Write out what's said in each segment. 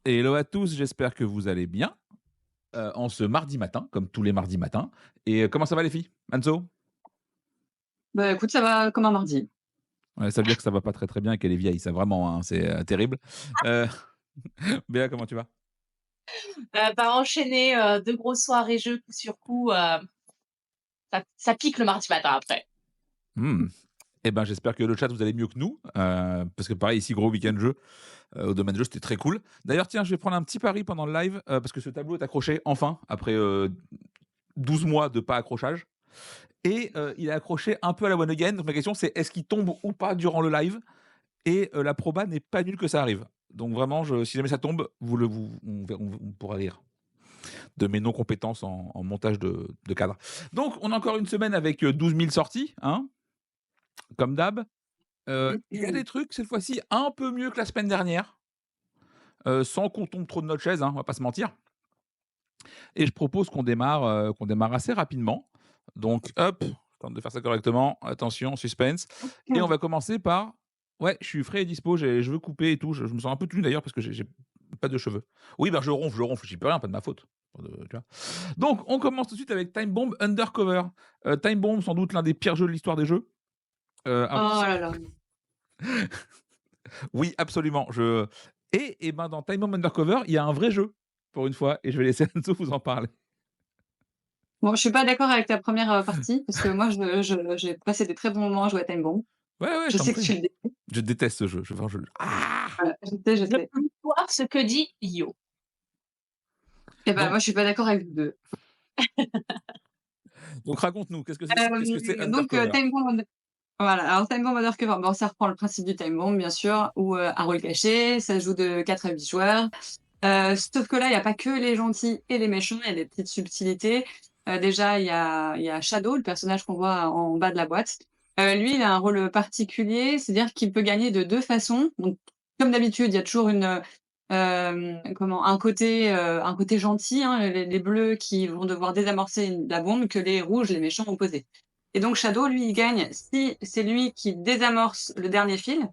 Et hello à tous, j'espère que vous allez bien, en ce mardi matin, comme tous les mardis matins. Et comment ça va les filles? Anso? Bah, écoute, ça va comme un mardi. Ouais, ça veut dire que ça va pas très, très bien et qu'elle est vieille, ça vraiment, hein, c'est, terrible. Heu, Béa, comment tu vas? Enchaîner, 2 grosses soirées jeux coup sur coup, ça pique le mardi matin après. Mmh. Et ben, j'espère que le chat vous allez mieux que nous, parce que pareil ici gros week-end jeu, au domaine jeu, c'était très cool. D'ailleurs tiens, je vais prendre un petit pari pendant le live, parce que ce tableau est accroché enfin après, 12 mois de pas accrochage et il est accroché un peu à la one again. Donc ma question c'est: est-ce qu'il tombe ou pas durant le live? Et la proba n'est pas nulle que ça arrive. Donc vraiment, si jamais ça tombe, on pourra rire de mes non-compétences en montage de cadre. Donc on a encore une semaine avec 12 000 sorties, hein, comme d'hab. Il y a des trucs cette fois-ci un peu mieux que la semaine dernière, sans qu'on tombe trop de notre chaise, hein, on va pas se mentir. Et je propose qu'on démarre assez rapidement. Donc hop, je tente de faire ça correctement. Attention, suspense. Et on va commencer par, ouais, je suis frais et dispo, je veux couper et tout. Je me sens un peu tenu d'ailleurs parce que j'ai pas de cheveux. Oui, ben je ronfle, j'y peux rien, pas de ma faute. Tu vois. Donc on commence tout de suite avec Time Bomb Undercover. Time Bomb, sans doute l'un des pires jeux de l'histoire des jeux. Oh là là. Oui, absolument. Et ben dans Time Bomb Undercover, il y a un vrai jeu pour une fois, et je vais laisser Anso vous en parler. Bon, je suis pas d'accord avec ta première partie parce que moi, j'ai passé des très bons moments à jouer à Time Bomb. Ouais, ouais, je Je t'en sais que prie. tu le dis. Je déteste ce jeu. Ah. Voilà, je Je sais. peux voir ce que dit Yo. Et ben, Donc moi, je suis pas d'accord avec vous 2. donc raconte-nous, qu'est-ce que c'est Undercover? Time Bomb voilà, alors Time Bomb Undercover, bon, ça reprend le principe du Time Bomb, bien sûr, où un rôle caché, ça joue de 4 à 8 joueurs. Sauf que là, il y a pas que les gentils et les méchants, il y a des petites subtilités. Déjà, il y a Shadow, le personnage qu'on voit en bas de la boîte. Lui, il a un rôle particulier, c'est-à-dire qu'il peut gagner de 2 façons. Donc, comme d'habitude, il y a toujours un côté gentil, hein, les bleus qui vont devoir désamorcer la bombe, que les rouges, les méchants, vont poser. Et donc Shadow, lui, il gagne si c'est lui qui désamorce le dernier fil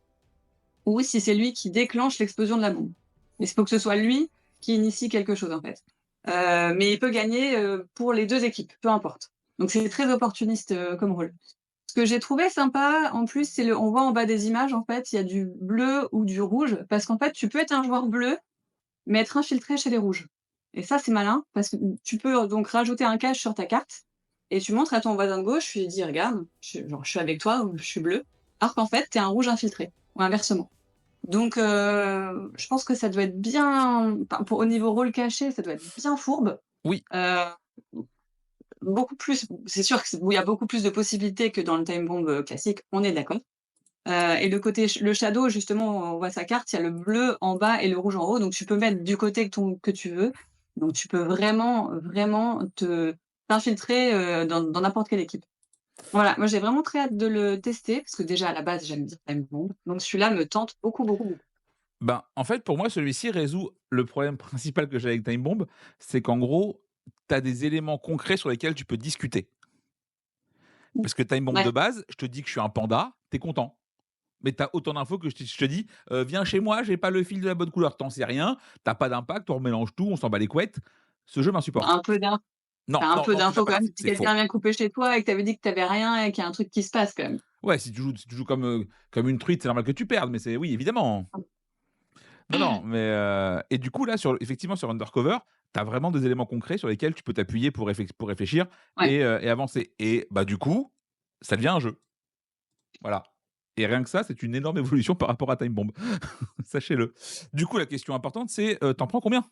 ou si c'est lui qui déclenche l'explosion de la bombe. Il faut que ce soit lui qui initie quelque chose, en fait. Mais il peut gagner, pour les 2 équipes, peu importe. Donc c'est très opportuniste, comme rôle. Ce que j'ai trouvé sympa, en plus, c'est on voit en bas des images, en fait, il y a du bleu ou du rouge parce qu'en fait, tu peux être un joueur bleu, mais être infiltré chez les rouges. Et ça, c'est malin parce que tu peux donc rajouter un cache sur ta carte et tu montres à ton voisin de gauche, tu lui dis: «Regarde, je suis avec toi ou je suis bleu», alors qu'en fait, tu es un rouge infiltré ou inversement. Donc je pense que ça doit être bien enfin, pour au niveau rôle caché, ça doit être bien fourbe. Oui, Heu, Beaucoup plus c'est sûr que où il y a beaucoup plus de possibilités que dans le time bomb, classique, on est d'accord. Et le shadow justement, on voit sa carte, il y a le bleu en bas et le rouge en haut, donc tu peux mettre du côté que tu veux. Donc tu peux vraiment, vraiment t'infiltrer, dans n'importe quelle équipe. Voilà, moi j'ai vraiment très hâte de le tester parce que déjà à la base j'aime bien time bomb, donc celui-là me tente beaucoup, beaucoup, beaucoup. ben, en fait, pour moi, celui-ci résout le problème principal que j'ai avec Time Bomb, c'est qu'en gros, tu as des éléments concrets sur lesquels tu peux discuter. Parce que Time Bomb de Ouais. base, je te dis que je suis un panda, tu es content. Mais tu as autant d'infos que je te dis: «Viens chez moi, j'ai pas le fil de la bonne couleur». Tu en sais rien, tu as pas d'impact, on remélange tout, on s'en bat les couettes. Ce jeu m'insupporte. Un peu d'in Non, Tu un non, peu non, tu n'as d'infos pas quand d'app, même si c'est faux. quelqu'un vient couper chez toi et que tu avais dit que tu avais rien et qu'il y a un truc qui se passe quand même. Ouais, si tu joues comme une truite, c'est normal que tu perdes, mais c'est oui, évidemment. Non, non, mais et du coup, là, effectivement, sur Undercover, tu as vraiment des éléments concrets sur lesquels tu peux t'appuyer pour réfléchir Ouais. et avancer et bah, du coup, ça devient un jeu. Voilà, et rien que ça, c'est une énorme évolution par rapport à Time Bomb. Sachez-le. Du coup, la question importante, c'est, tu prends combien?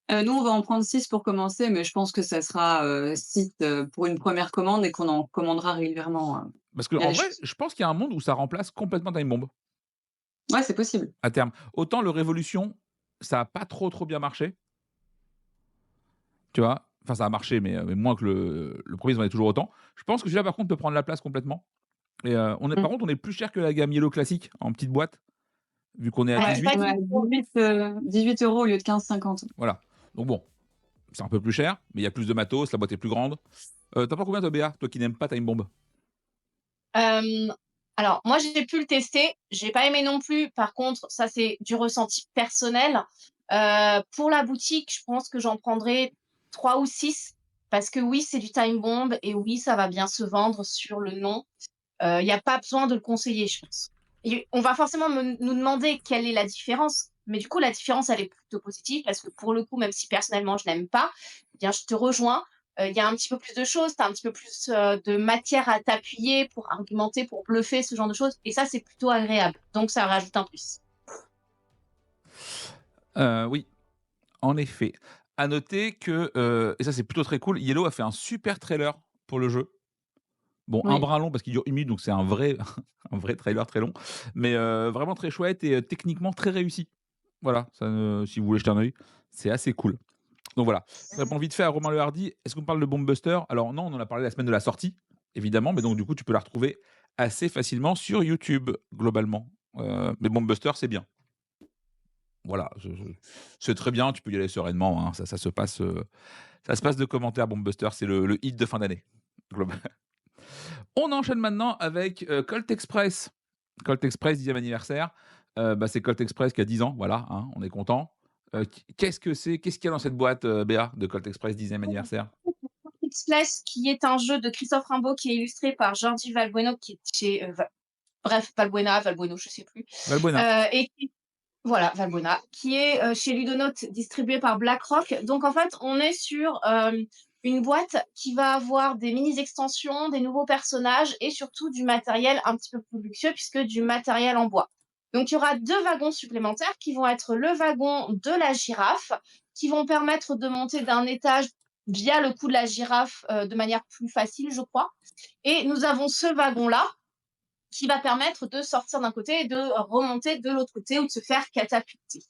Nous, on va en prendre 6 pour commencer, mais je pense que ça sera, 6, pour une première commande et qu'on en commandera régulièrement, Parce il y a qu'en des vrai, chances. je pense qu'il y a un monde où ça remplace complètement Time Bomb, Ouais, c'est possible. à terme. Autant le Révolution, ça a pas trop, trop bien marché, tu vois? Enfin, ça a marché, mais moins que le 1er, ils en avaient toujours autant. Je pense que celui-là, par contre, peut prendre la place complètement et Mmh. par contre, on est plus cher que la gamme Yellow classique en petite boîte, vu qu'on est à C'est 18. pas du Ouais, tout. 18 € au lieu de 15,50. Voilà. Donc bon, c'est un peu plus cher, mais il y a plus de matos, la boîte est plus grande. Tu pas combien toi, Béa? Toi qui n'aimes pas Time Bomb? Alors, moi, j'ai pu le tester. J'ai pas aimé non plus. Par contre, ça, c'est du ressenti personnel. Pour la boutique, je pense que j'en prendrai 3 ou 6 parce que oui, c'est du time bomb et oui, ça va bien se vendre sur le nom. Il y a pas besoin de le conseiller, je pense. Et on va forcément nous demander quelle est la différence. Mais du coup, la différence, elle est plutôt positive parce que pour le coup, même si personnellement je n'aime pas, eh bien, je te rejoins. Il y a un petit peu plus de choses, tu as un petit peu plus de matière à t'appuyer pour argumenter, pour bluffer, ce genre de choses. Et ça, c'est plutôt agréable. Donc, ça rajoute un plus. Oui, en effet. À noter que, et ça c'est plutôt très cool, Yellow a fait un super trailer pour le jeu. Bon, un Oui. brin long parce qu'il dure 1 minute, donc c'est un vrai un vrai trailer très long, mais vraiment très chouette et techniquement très réussi. Voilà, ça si vous voulez jeter un œil, c'est assez cool. Donc voilà, je réponds vite fait à Romain Le Hardy. Est-ce qu'on parle de Bomb Buster? Alors non, on en a parlé la semaine de la sortie, évidemment, mais donc du coup, tu peux la retrouver assez facilement sur YouTube, globalement. Mais Bomb Buster, c'est bien. Voilà, c'est très bien, tu peux y aller sereinement, hein, ça se passe de commentaires Bomb Buster, c'est le hit de fin d'année, globa On enchaîne maintenant avec, Colt Express. Colt Express 10e anniversaire, c'est Colt Express qui a 10 ans, voilà, hein, on est content. Qu'est-ce que c'est? Qu'est-ce qu'il y a dans cette boîte, Béa, de Colt Express 10e anniversaire? Express, qui est un jeu de Christophe Rimbaud qui est illustré par Jordi Valbueno, qui est chez, bref, Valbuena, Valbueno, je sais plus. Valbuena. Et voilà, Valbuena, qui est chez Ludonote, distribué par BlackRock. Donc en fait, on est sur une boîte qui va avoir des mini-extensions, des nouveaux personnages et surtout du matériel un petit peu plus luxueux, puisque du matériel en bois. Donc il y aura 2 wagons supplémentaires qui vont être le wagon de la girafe, qui vont permettre de monter d'un étage via le cou de la girafe de manière plus facile, je crois. Et nous avons ce wagon-là qui va permettre de sortir d'un côté et de remonter de l'autre côté ou de se faire catapulter.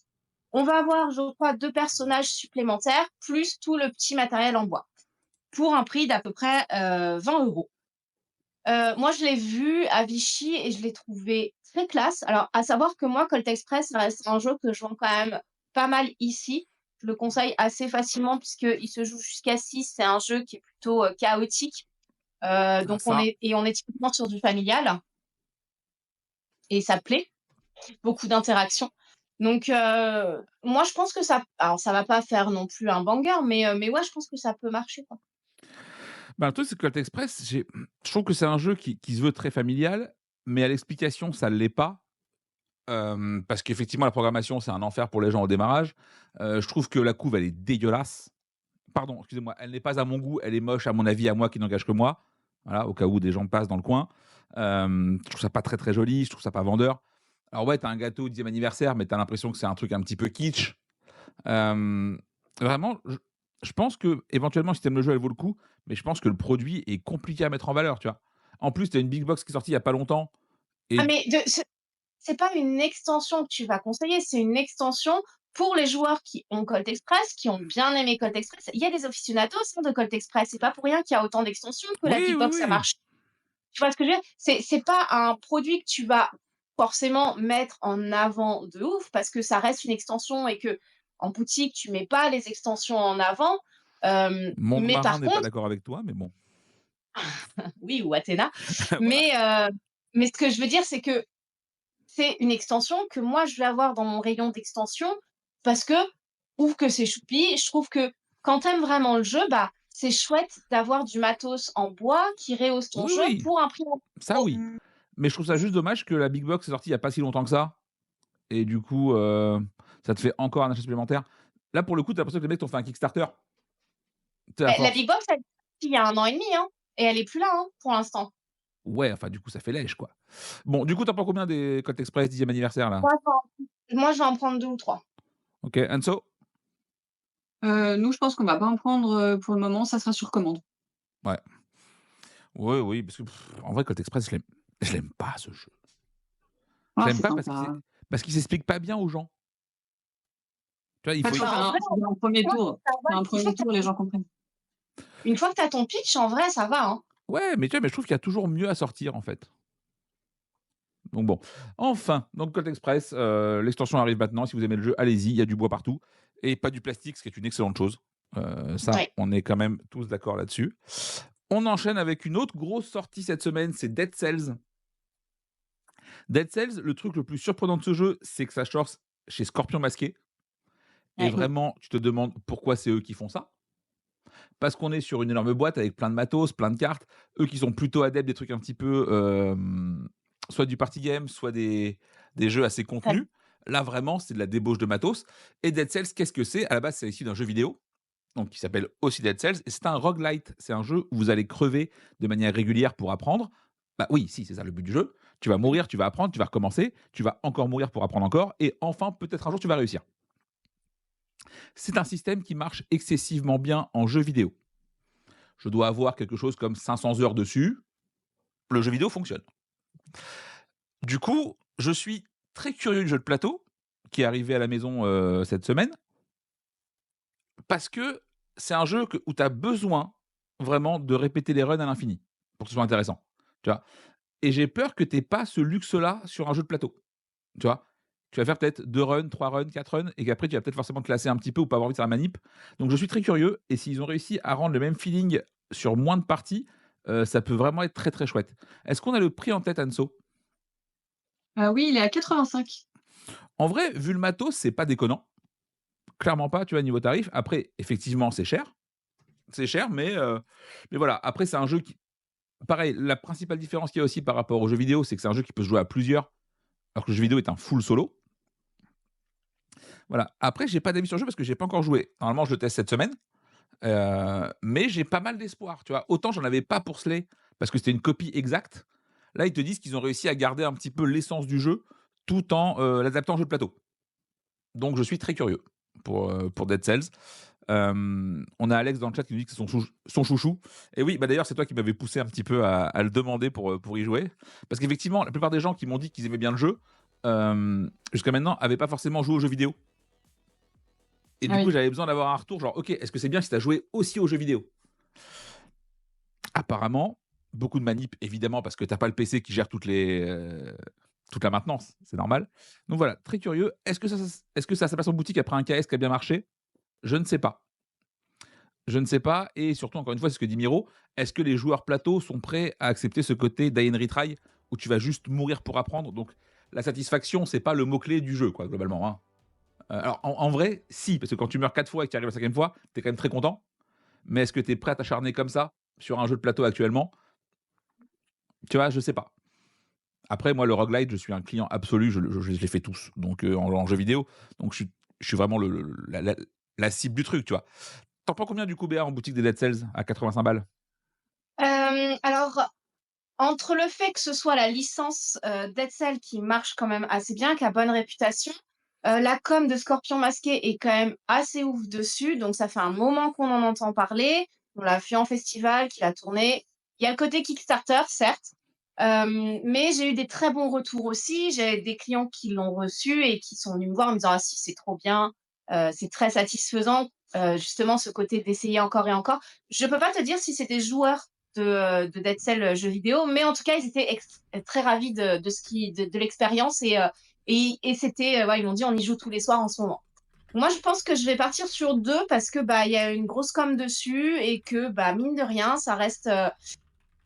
On va avoir, je crois, 2 personnages supplémentaires, plus tout le petit matériel en bois, pour un prix d'à peu près 20 €. Moi, je l'ai vu à Vichy et je l'ai trouvé très classe. Alors, à savoir que moi, Colt Express, ça reste un jeu que je vends quand même pas mal ici. Je le conseille assez facilement puisqu'il se joue jusqu'à 6. C'est un jeu qui est plutôt chaotique. Ah Donc, ça, on est typiquement sur du familial et ça plaît. Beaucoup d'interactions. Donc, moi, je pense que ça va pas faire non plus un banger, mais ouais, je pense que ça peut marcher, quoi. le truc, c'est que Colt Express, je trouve que c'est un jeu qui se veut très familial, mais à l'explication, ça ne l'est pas. Parce qu'effectivement, la programmation, c'est un enfer pour les gens au démarrage. Je trouve que la couve, elle est dégueulasse. Pardon, excusez-moi, elle n'est pas à mon goût, elle est moche à mon avis, à moi qui n'engage que moi. Voilà, au cas où des gens passent dans le coin. Je trouve ça pas très, très joli, je trouve ça pas vendeur. Alors ouais, tu as un gâteau 10e anniversaire, mais tu as l'impression que c'est un truc un petit peu kitsch. Hem, Vraiment, je pense qu'éventuellement, si tu aimes le jeu, elle vaut le coup, mais je pense que le produit est compliqué à mettre en valeur, tu vois? En plus, tu as une big box qui est sortie il y a pas longtemps Ah, et mais c'est pas une extension que tu vas conseiller, c'est une extension pour les joueurs qui ont Colt Express, qui ont bien aimé Colt Express. Il y a des aficionados, hein, de Colt Express, c'est pas pour rien qu'il y a autant d'extensions, que la oui, big oui, box, ça oui. marche. Tu vois ce que je veux dire? C'est pas un produit que tu vas forcément mettre en avant de ouf, parce que ça reste une extension et qu'en boutique, tu mets pas les extensions en avant. Monde Mais Marin par n'est pas contre, d'accord avec toi, mais bon. oui, ou Athéna, Voilà. mais mais ce que je veux dire, c'est que c'est une extension que moi, je vais avoir dans mon rayon d'extension parce que je trouve que c'est choupi. Je trouve que quand tu aimes vraiment le jeu, bah, c'est chouette d'avoir du matos en bois qui rehausse ton Oui, jeu oui, pour un prix ça oui. Mais je trouve ça juste dommage que la big box est sortie il y a pas si longtemps que ça et du coup, ça te fait encore un achat supplémentaire. Là, pour le coup, tu as l'impression que les mecs t'ont fait un Kickstarter. Tu sais, à La force. Big Box, elle est sortie il y a 1 an et demi, hein, et elle est plus là, hein, pour l'instant. Ouais, enfin, du coup, ça fait lèche, quoi. Bon, du coup, tu en prends combien des Colt Express 10e anniversaire, là? Moi, je vais en prendre 2 ou 3. OK, Enzo? Nous, je pense qu'on va pas en prendre, pour le moment, ça sera sur commande. Ouais. Oui, oui, parce que en vrai, Colt Express, je l'aime pas ce jeu. Je Ah, l'aime c'est pas sympa. parce qu'il s'explique pas bien aux gens. Tu vois, il En fait, faut je crois Bah, en vrai, qu'un 1er moi, tour ça va. un premier tour, les gens comprennent. Une fois que tu as ton pitch, en vrai, ça va, hein. ouais, mais tu vois, mais je trouve qu'il y a toujours mieux à sortir, en fait. Donc bon, enfin, donc Colt Express, l'extension arrive maintenant. Si vous aimez le jeu, allez-y, il y a du bois partout et pas du plastique, ce qui est une excellente chose. Ça, Ouais. on est quand même tous d'accord là-dessus. On enchaîne avec une autre grosse sortie cette semaine, c'est Dead Cells. Dead Cells, le truc le plus surprenant de ce jeu, c'est que ça sort chez Scorpion Masqué et Ouais. vraiment, tu te demandes pourquoi c'est eux qui font ça. Parce qu'on est sur une énorme boîte avec plein de matos, plein de cartes. Eux qui sont plutôt adeptes des trucs un petit peu, soit du party game, soit des jeux assez Très contenus. Là, vraiment, c'est de la débauche de matos. Et Dead Cells, qu'est-ce que c'est? À la base, c'est issu d'un jeu vidéo, donc qui s'appelle aussi Dead Cells, et c'est un roguelite. C'est un jeu où vous allez crever de manière régulière pour apprendre. Bah oui, si, c'est ça le but du jeu. Tu vas mourir, tu vas apprendre, tu vas recommencer, tu vas encore mourir pour apprendre encore, et enfin, peut-être un jour, tu vas réussir. C'est un système qui marche excessivement bien en jeu vidéo. Je dois avoir quelque chose comme 500 heures dessus. Le jeu vidéo fonctionne. Du coup, je suis très curieux du jeu de plateau qui est arrivé à la maison cette semaine parce que c'est un jeu où tu as besoin vraiment de répéter les runs à l'infini pour que ce soit intéressant. Tu vois? Et j'ai peur que tu pas ce luxe-là sur un jeu de plateau. Tu vois? Tu vas faire peut-être 2 runs, 3 runs, 4 runs et qu'après tu vas peut-être forcément te lasser un petit peu ou pas avoir envie de faire la manip. Donc je suis très curieux et s'ils ont réussi à rendre le même feeling sur moins de parties, ça peut vraiment être très, très chouette. Est-ce qu'on a le prix en tête, Anso? Oui, il est à 85. En vrai, vu le matos, c'est pas déconnant. Clairement pas, tu vois, niveau tarif. Après, effectivement, c'est cher. C'est cher, mais voilà. Après, c'est un jeu qui pareil, la principale différence qu'il y a aussi par rapport aux jeux vidéo, c'est que c'est un jeu qui peut se jouer à plusieurs, alors que le jeu vidéo est un full solo. Voilà. Après, j'ai pas d'avis sur le jeu parce que j'ai pas encore joué. Normalement, je le teste cette semaine, mais j'ai pas mal d'espoir, tu vois? Autant j'en avais pas pour Slay parce que c'était une copie exacte. Là, ils te disent qu'ils ont réussi à garder un petit peu l'essence du jeu tout en, l'adaptant en jeu de plateau. Donc je suis très curieux pour Dead Cells. On a Alex dans le chat qui nous dit que c'est son chouchou. Et oui, bah d'ailleurs, c'est toi qui m'avais poussé un petit peu à le demander pour y jouer. Parce qu'effectivement, la plupart des gens qui m'ont dit qu'ils aimaient bien le jeu, jusqu'à maintenant, n'avaient pas forcément joué aux jeux vidéo. Et Ah du coup, oui. j'avais besoin d'avoir un retour, genre, ok, est-ce que c'est bien si tu as joué aussi aux jeux vidéo? Apparemment, beaucoup de manip, évidemment, parce que t'as pas le PC qui gère toute la maintenance, c'est normal. Donc voilà, très curieux. Est-ce que ça a sa place en boutique après un KS qui a bien marché? Je ne sais pas. Je ne sais pas et surtout, encore une fois, c'est ce que dit Miro, est-ce que les joueurs plateau sont prêts à accepter ce côté die and retry où tu vas juste mourir pour apprendre? Donc la satisfaction, c'est pas le mot-clé du jeu, quoi, globalement, hein. Alors en vrai, si, parce que quand tu meurs 4 fois et que tu arrives à la 5e fois, tu es quand même très content. Mais est-ce que tu es prêt à t'acharner comme ça sur un jeu de plateau actuellement? Tu vois, je sais pas. Après, moi, le roguelite, je suis un client absolu, je les fais tous, donc en jeu vidéo. Donc je suis vraiment la cible du truc, tu vois? Tu en prends combien du coup, BA, en boutique des Dead Cells à 85 balles? Alors, entre le fait que ce soit la licence, Dead Cell qui marche quand même assez bien, qui a bonne réputation, la com de Scorpion Masqué est quand même assez ouf dessus, donc ça fait un moment qu'on en entend parler. On l'a vu en festival, qu'il a tourné. Il y a le côté Kickstarter, certes, mais j'ai eu des très bons retours aussi. J'ai des clients qui l'ont reçu et qui sont venus me voir en me disant: «Ah si, c'est trop bien, c'est très satisfaisant», justement ce côté d'essayer encore et encore. Je peux pas te dire si c'est des joueurs de Dead Cell jeux vidéo, mais en tout cas, ils étaient très ravis de l'expérience et c'était, ouais, ils m'ont dit on y joue tous les soirs en ce moment. Moi, je pense que je vais partir sur 2 parce que bah il y a une grosse com dessus et que bah mine de rien, ça reste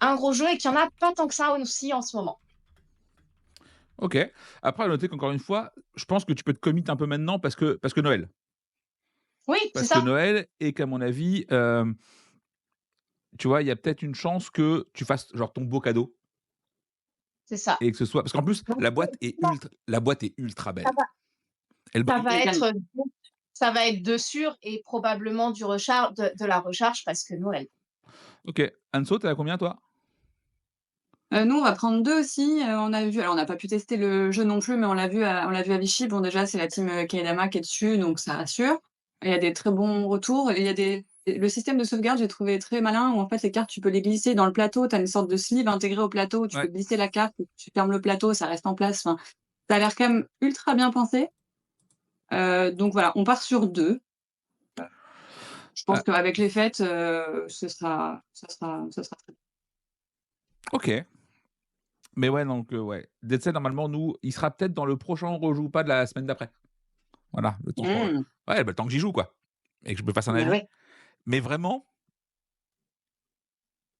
un gros jeu et qu'il y en a pas tant que ça aussi en ce moment. OK. Après, à noter qu'encore une fois, je pense que tu peux te commit un peu maintenant parce que Noël. Oui, c'est Parce que ça, Noël et qu'à mon avis, tu vois, il y a peut-être une chance que tu fasses genre ton beau cadeau c'est ça. et que ce soit parce qu'en plus, Donc, la boîte est ultra ça belle. va, Elle ça brille. va Et être bien, ça va être dessus et probablement du recharge de la recharge parce que Noël. OK. Anso, tu es à combien toi? nous, on va prendre 2 aussi, on a vu alors on n'a pas pu tester le jeu non plus, mais on l'a vu à Vichy. Bon, déjà, c'est la team, Kaedama qui est dessus, donc ça rassure. Il y a des très bons retours et il y a le système de sauvegarde, j'ai trouvé très malin où en fait les cartes, tu peux les glisser dans le plateau. Tu as une sorte de sleeve intégré au plateau, tu peux Ouais. glisser la carte, tu fermes le plateau, ça reste en place. Enfin, ça a l'air quand même ultra bien pensé. Donc voilà, on part sur 2. Je pense Ah, qu'avec les fêtes, ça sera très bien. OK. Mais ouais, donc ouais. Dead Cell, normalement, nous, il sera peut-être dans le prochain On rejoue pas de la semaine d'après. Voilà, le temps qu'on Mmh. ouais, bah, le temps que j'y joue, quoi et que je me fasse un Bah avis. ouais. Mais vraiment,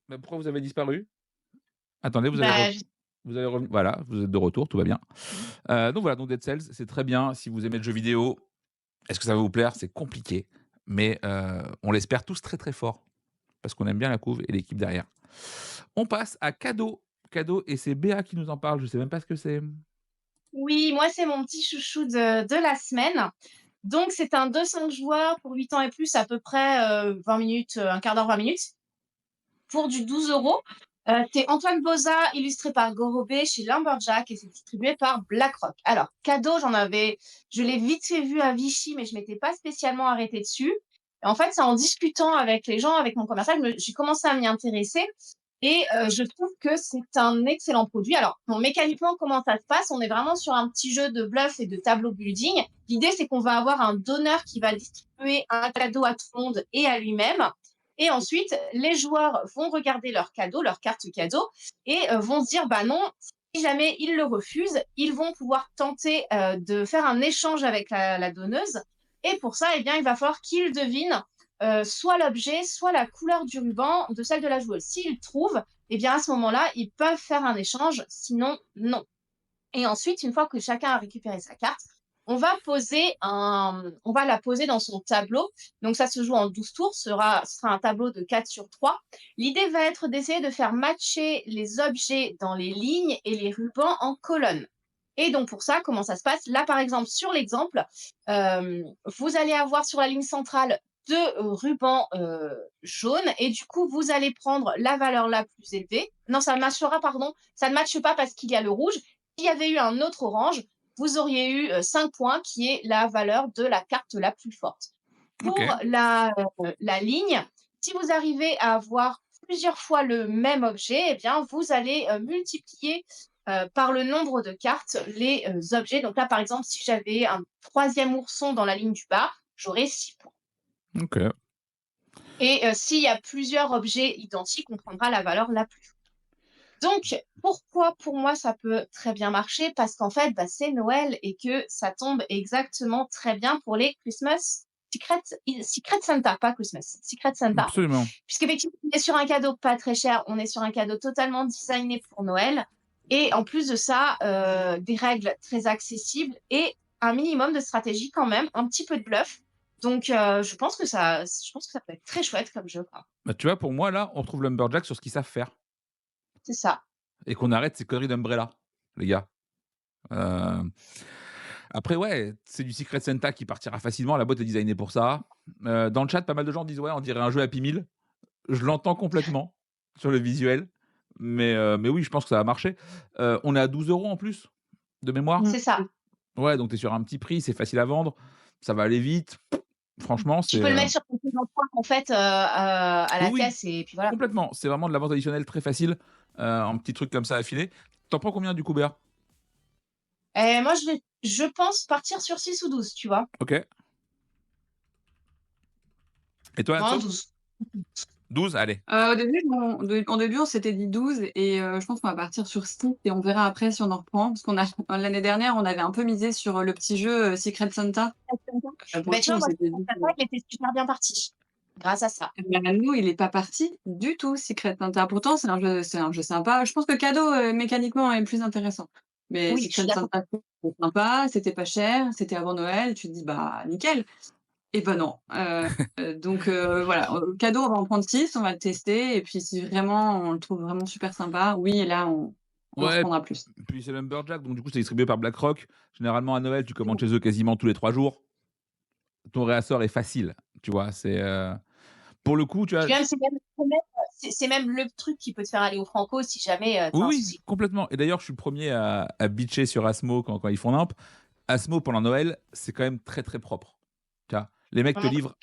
mais pourquoi vous avez disparu? Attendez, vous avez Bah, repris. Voilà, vous êtes de retour, tout va bien. Donc voilà, donc Dead Cells, c'est très bien. Si vous aimez le jeu vidéo, est-ce que ça va vous plaire? C'est compliqué, mais on l'espère tous très, très fort parce qu'on aime bien la couve et l'équipe derrière. On passe à Cadeau. Cadeau et c'est Béa qui nous en parle, je sais même pas ce que c'est. Oui, moi, c'est mon petit chouchou de la semaine. Donc, c'est un 2-5 joueurs pour 8 ans et plus, à peu près 20 minutes, un quart d'heure, 20 minutes, pour du 12 €. C'est Antoine Boza, illustré par Gorobé chez Lumberjack et c'est distribué par BlackRock. Alors, Cadeau, je l'ai vite fait vu à Vichy, mais je m'étais pas spécialement arrêtée dessus. Et en fait, c'est en discutant avec les gens, avec mon commercial, j'ai commencé à m'y intéresser et je trouve que c'est un excellent produit. Alors, bon, mécaniquement, comment ça se passe? On est vraiment sur un petit jeu de bluff et de tableau building. L'idée, c'est qu'on va avoir un donneur qui va distribuer un cadeau à tout le monde et à lui-même. Et ensuite, les joueurs vont regarder leur cadeau, leur carte cadeau, et vont se dire, bah non, si jamais ils le refusent, ils vont pouvoir tenter de faire un échange avec la donneuse. Et pour ça, eh bien, il va falloir qu'ils devinent soit l'objet, soit la couleur du ruban de celle de la joueuse. S'ils trouvent, eh bien, à ce moment-là, ils peuvent faire un échange, sinon, non. Et ensuite, une fois que chacun a récupéré sa carte, on va la poser dans son tableau. Donc, ça se joue en 12 tours. Ce sera un tableau de 4 sur 3. L'idée va être d'essayer de faire matcher les objets dans les lignes et les rubans en colonnes. Et donc, pour ça, comment ça se passe? Là, par exemple, sur l'exemple, vous allez avoir sur la ligne centrale deux rubans jaunes et du coup, vous allez prendre la valeur la plus élevée. Non, ça matchera, pardon. Ça ne matche pas parce qu'il y a le rouge. S'il y avait eu un autre orange, vous auriez eu 5 points, qui est la valeur de la carte la plus forte. Ok. Pour la ligne, si vous arrivez à avoir plusieurs fois le même objet, eh bien, vous allez multiplier par le nombre de cartes les objets. Donc là, par exemple, si j'avais un troisième ourson dans la ligne du bas, j'aurais 6 points. Ok. Et s'il y a plusieurs objets identiques, on prendra la valeur la plus forte. Donc, pourquoi pour moi ça peut très bien marcher? Parce qu'en fait, bah, c'est Noël et que ça tombe exactement très bien pour les Christmas Secret Santa, pas Christmas, Secret Santa. Absolument. Puisqu'effectivement, on est sur un cadeau pas très cher, on est sur un cadeau totalement designé pour Noël. Et en plus de ça, des règles très accessibles et un minimum de stratégie quand même, un petit peu de bluff. Donc, je pense que ça peut être très chouette comme jeu, quoi. Bah, tu vois, pour moi, là, on retrouve Lumberjack sur ce qu'ils savent faire C'est ça. et qu'on arrête ces conneries d'Umbrella, les gars. Heu, Après, ouais, c'est du Secret Santa qui partira facilement. La boîte est designée pour ça. Dans le chat, pas mal de gens disent: «Ouais, on dirait un jeu Happy Meal». Je l'entends complètement sur le visuel, mais oui, je pense que ça va marcher. On est à 12 € en plus, de mémoire? C'est ça. Ouais, donc tu es sur un petit prix, c'est facile à vendre, ça va aller vite. Franchement, Tu c'est, peux le mettre sur ton compte en banque, en fait, à oui, la oui, caisse et puis voilà. complètement. C'est vraiment de la vente additionnelle très facile, un petit truc comme ça affilé. Tu en prends combien du coup, Béa? Et moi, je pense partir sur 6 ou 12, tu vois? OK. Et toi, Non, Anso? 12. 12? Allez. Au début, on s'était dit 12 et je pense qu'on va partir sur 6 et on verra après si on en reprend. Parce qu'on a l'année dernière, on avait un peu misé sur le petit jeu, Secret Santa. Pour Bah, le tu coup, vois, on moi, s'était dit que il était super bien parti grâce à ça. nous, il est pas parti du tout, Secret Santa. Pourtant, c'est un jeu sympa. Je pense que Cadeau, mécaniquement est plus intéressant. Mais Oui, je suis Secret d'accord. Santa, c'est sympa, c'était pas cher, c'était avant Noël. Tu te dis: «Bah, nickel». Et ben non. Donc voilà, Cadeau, on va en prendre 6, on va le tester et puis si vraiment on le trouve vraiment super sympa, oui, là, on en Ouais, reprendra plus. puis c'est Lumberjack, donc du coup, c'est distribué par BlackRock. Généralement, à Noël, tu commandes chez eux quasiment tous les 3 jours. Ton réassort est facile, tu vois? Pour le coup, tu vois. Puis même, c'est même le truc qui peut te faire aller au franco si jamais, tu Oui, as un oui, souci. complètement. Et d'ailleurs, je suis le premier à bitcher sur Asmo quand ils font nimp. Asmo, pendant Noël, c'est quand même très, très propre. Tu vois? Les mecs te Mmh. livrent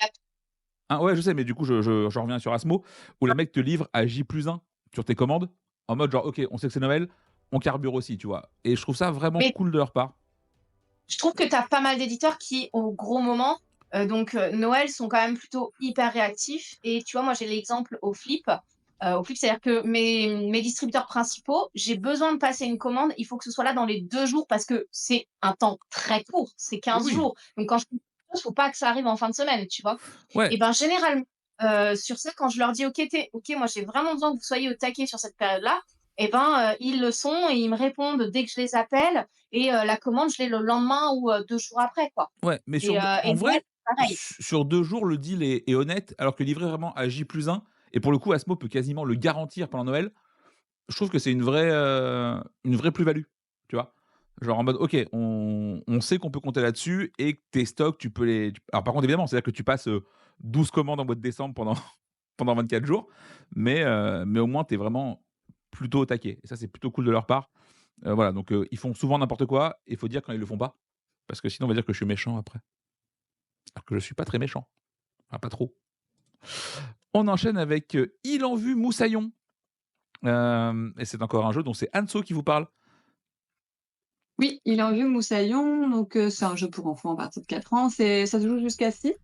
ouais, je sais, mais du coup, je reviens sur Asmo, où les mecs te livrent à J+1 sur tes commandes, en mode genre: «OK, on sait que c'est Noël, on carbure aussi», tu vois? Et je trouve ça vraiment Mais cool de leur part. je trouve que tu as pas mal d'éditeurs qui, au gros moment, donc Noël, sont quand même plutôt hyper réactifs et tu vois, moi, j'ai l'exemple au Flip. Au Flip, c'est-à-dire que mes distributeurs principaux, j'ai besoin de passer une commande, il faut que ce soit là dans les 2 jours parce que c'est un temps très court, c'est Oui, 15 oui. jours. Donc quand je fais quelque chose, faut pas que ça arrive en fin de semaine, tu vois? Ouais, Et ben, généralement, sur ça, quand je leur dis: «OK, moi, j'ai vraiment besoin que vous soyez au taquet sur cette période-là», et ben, ils le sont et ils me répondent dès que je les appelle et la commande, je l'ai le lendemain ou 2 jours après, quoi. Ouais, mais Et en Noël, vrai, pareil. sur 2 jours, le deal est honnête, alors que livrer vraiment à J+1 et pour le coup, Asmo peut quasiment le garantir pendant Noël. Je trouve que c'est une vraie plus-value, tu vois? Genre en mode, OK, on sait qu'on peut compter là-dessus et que tes stocks, tu peux les tu alors par contre, évidemment, c'est-à-dire que tu passes, 12 commandes en mois de décembre pendant pendant 24 jours, mais au moins tu es vraiment plutôt au taquet et ça, c'est plutôt cool de leur part. Voilà, donc ils font souvent n'importe quoi et il faut dire quand ils le font pas, parce que sinon on va dire que je suis méchant après, alors que je suis pas très méchant, enfin pas trop. On enchaîne avec, Il en vue Moussaillon, et c'est encore un jeu dont c'est Anso qui vous parle. Oui, Il en vue Moussaillon, donc c'est un jeu pour enfants à partir de 4 ans. Ça se joue jusqu'à 6.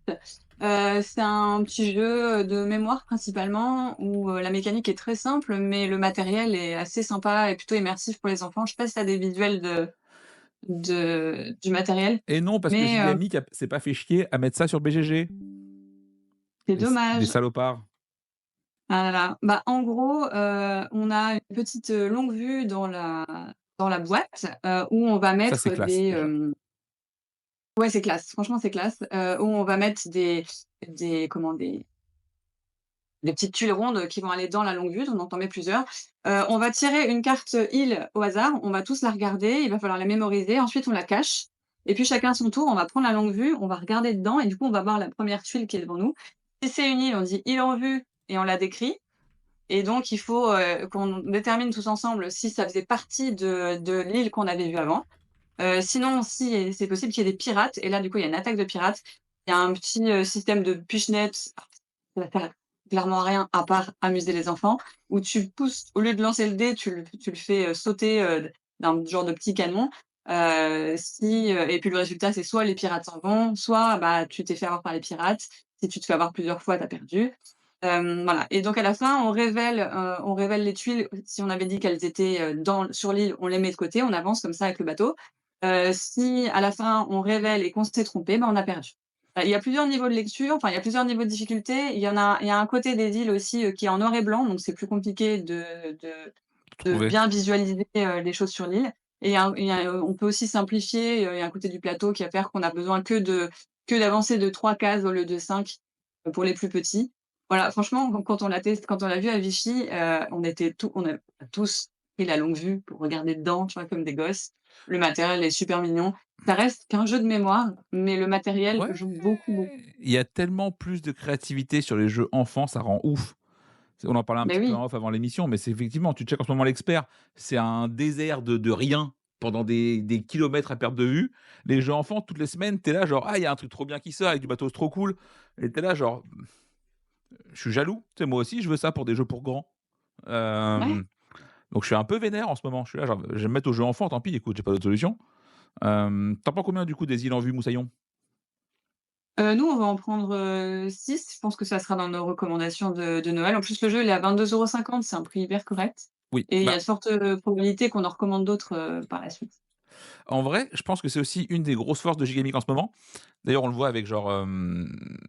C'est un petit jeu, de mémoire principalement où, la mécanique est très simple, mais le matériel est assez sympa et plutôt immersif pour les enfants. Je sais pas si tu as des visuels du matériel, Et non, parce que mais JDMI s'est pas fait chier à mettre ça sur BGG. c'est Des dommage. salopards. Ah là là. Bah, en gros, on a une petite, longue vue dans la boîte, où on va Ça, c'est mettre classe des, déjà. ouais, c'est classe, franchement, c'est classe, où on va mettre des comment? Des petites tuiles rondes qui vont aller dans la longue vue, donc on en met plusieurs. On va tirer une carte, île au hasard, on va tous la regarder, il va falloir la mémoriser, ensuite on la cache et puis chacun à son tour, on va prendre la longue vue, on va regarder dedans et du coup, on va voir la première tuile qui est devant nous. Si c'est une île, on dit: «Île en vue» et on la décrit et donc il faut, qu'on détermine tous ensemble si ça faisait partie de l'île qu'on avait vue avant. Sinon, si c'est possible qu'il y ait des pirates et là, du coup, il y a une attaque de pirates. Il y a un petit, système de pichenette, ça va faire clairement rien à part amuser les enfants, où tu pousses au lieu de lancer le dé, tu le fais, sauter, d'un genre de petit canon. Et puis le résultat, c'est soit les pirates s'en vont, soit, bah, tu t'es fait avoir par les pirates. Si tu te fais avoir plusieurs fois, tu as perdu. Voilà et donc à la fin, on révèle les tuiles. Si on avait dit qu'elles étaient, sur l'île, on les met de côté, on avance comme ça avec le bateau. Si à la fin, on révèle et qu'on s'est trompé, ben, on a perdu. Il y a plusieurs niveaux de lecture, enfin, il y a plusieurs niveaux de difficulté. Il y a un côté des îles aussi, qui est en noir et blanc, donc c'est plus compliqué de Trouvé. bien visualiser, les choses sur l'île et on peut aussi simplifier, il y a un côté du plateau qui va faire qu'on a besoin que d'avancer de 3 cases au lieu de 5 pour les plus petits. Voilà, franchement, quand on l'a vu à Vichy, on a tous pris la longue vue pour regarder dedans, tu vois, comme des gosses. Le matériel est super mignon. Ça reste qu'un jeu de mémoire, mais le matériel Ouais, joue beaucoup, beaucoup. il y a tellement plus de créativité sur les jeux enfants, ça rend ouf. On en parlait un Mais petit peu oui, en off avant l'émission, mais c'est effectivement, tu checkes en ce moment l'expert, c'est un désert de rien pendant des kilomètres à perte de vue. Les jeux enfants, toutes les semaines, tu es là genre: «Ah, il y a un truc trop bien qui sort avec du matos trop cool» et tu es là genre: «Je suis jaloux, tu sais, moi aussi je veux ça pour des jeux pour grands». ouais. Hem, donc je suis un peu vénère en ce moment. Je suis là genre: «Je vais me mettre aux jeux enfants, tant pis, écoute, j'ai pas d'autre solution». Tu penses combien du coup des îles en vue Moussaillon? Nous, on va en prendre, 6. Je pense que ça sera dans nos recommandations de Noël. En plus, le jeu, il est à 22,50 €, c'est un prix hyper correct Oui, et il y a bah, de fortes, probabilités qu'on en recommande d'autres, par la suite. en vrai, je pense que c'est aussi une des grosses forces de Gigamic en ce moment. D'ailleurs, on le voit avec genre,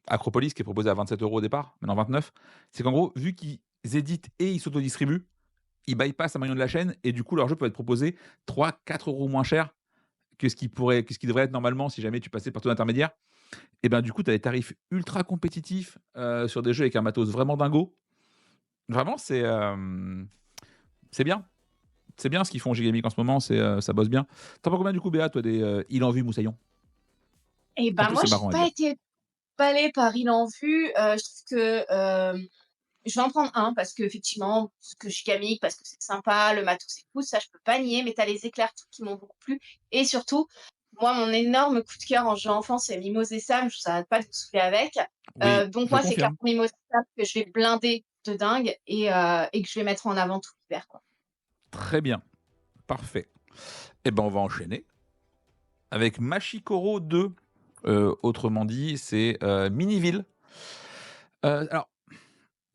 Acropolis qui est proposé à 27 € au départ, maintenant 29. C'est qu'en gros, vu qu'ils éditent et ils s'autodistribuent, ils bypassent un maillon de la chaîne et du coup, leur jeu peut être proposé 3-4 € moins cher que ce qui devrait être normalement si jamais tu passais par tout l'intermédiaire. Et ben, du coup, tu as des tarifs ultra compétitifs, sur des jeux avec un matos vraiment dingo. Vraiment, c'est bien. C'est bien ce qu'ils font Gigamic en ce moment, ça bosse bien. Tu en penses combien du coup, Béa, toi, des, Il en vue Moussaillon? Et En ben, plus, moi, c'est j'ai marrant à pas dire. été emballée par Il en vue, je trouve que, je vais en prendre un parce qu'effectivement, parce que je suis gamique, parce que c'est sympa, le matos est cool, ça je peux pas nier, mais tu as les éclairs tout qui m'ont beaucoup plu et surtout, moi, mon énorme coup de cœur en jeu enfant, c'est Mimos et Sam, je n'arrête pas de me saouler avec. Oui, Donc je moi, c'est confirme. clairement Mimos et Sam que je vais blinder de dingue et que je vais mettre en avant tout l'hiver, quoi. Très bien, parfait. Et ben, on va enchaîner avec Machikoro 2. Autrement dit, c'est, Miniville. Alors,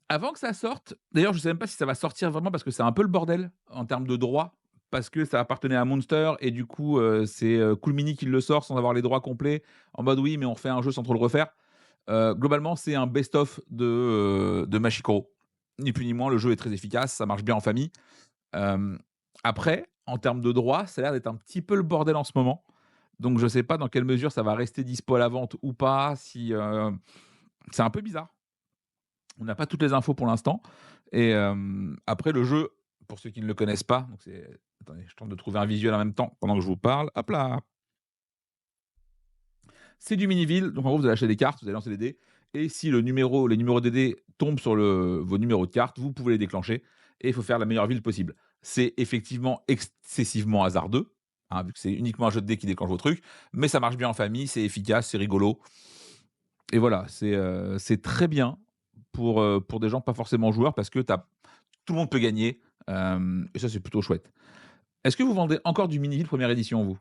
avant que ça sorte, d'ailleurs, je sais même pas si ça va sortir vraiment parce que c'est un peu le bordel en termes de droits, parce que ça appartenait à Monster et du coup, c'est, Cool Mini qui le sort sans avoir les droits complets, en mode: «Oui, mais on refait un jeu sans trop le refaire». Globalement, c'est un best of de Machikoro. Ni plus ni moins, le jeu est très efficace, ça marche bien en famille. Hem, Après, en termes de droits, ça a l'air d'être un petit peu le bordel en ce moment. Donc je sais pas dans quelle mesure ça va rester dispo à la vente ou pas, si, c'est un peu bizarre. On n'a pas toutes les infos pour l'instant et après le jeu, pour ceux qui ne le connaissent pas, donc c'est attendez, je tente de trouver un visuel en même temps pendant que je vous parle. Hop là! C'est du Miniville, donc en gros, vous allez acheter des cartes, vous allez lancer des dés et si les numéros des dés tombent sur vos numéros de cartes, vous pouvez les déclencher et il faut faire la meilleure ville possible. C'est effectivement excessivement hasardeux, hein, vu que c'est uniquement un jeu de dés qui déclenche vos trucs, mais ça marche bien en famille, c'est efficace, c'est rigolo et voilà, c'est très bien pour des gens pas forcément joueurs parce que tout le monde peut gagner, et ça, c'est plutôt chouette. Est-ce que vous vendez encore du Miniville première édition, vous?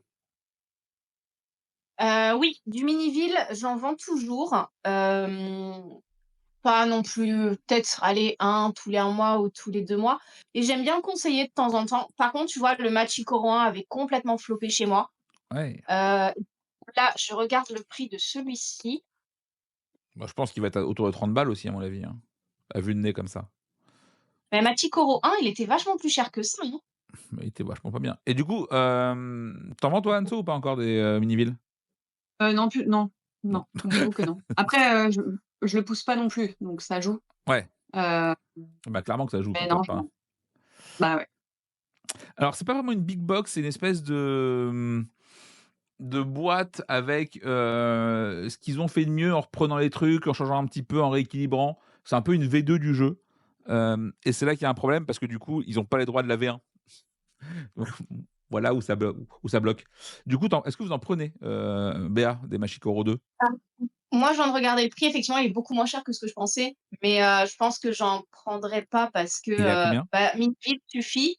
Oui, du Miniville, j'en vends toujours. Pas non plus, peut-être, allez, un tous les 1 mois ou tous les 2 mois et j'aime bien le conseiller de temps en temps. Par contre, tu vois, le Machikoro 1 avait complètement floppé chez moi. Ouais. Là, je regarde le prix de celui-ci. Moi, je pense qu'il va être autour de 30 balles aussi, à mon avis, hein, à vue de nez comme ça. Bah, Machikoro 1, il était vachement plus cher que ça, hein. Mais il était vachement pas bien. Et du coup, tu vends toi, Anso, ou pas encore des, Minivilles? Non plus, non, Non. non, j'avoue que non. Après, je le pousse pas non plus, donc ça joue. Ouais, Heu, bah, clairement que ça joue mais ton non, top, hein. bah, ouais. Alors c'est pas vraiment une big box, c'est une espèce de boîte avec, ce qu'ils ont fait de mieux en reprenant les trucs, en changeant un petit peu, en rééquilibrant. C'est un peu une V2 du jeu, et c'est là qu'il y a un problème parce que du coup, ils ont pas les droits de la V1. Donc voilà où ça bloque. Du coup, est-ce que vous en prenez, Béa, des Machikoro 2? Ah, moi, je viens de regarder le prix, effectivement, il est beaucoup moins cher que ce que je pensais, mais je pense que j'en prendrai pas parce que, Il est à combien? bah, Miniville suffit.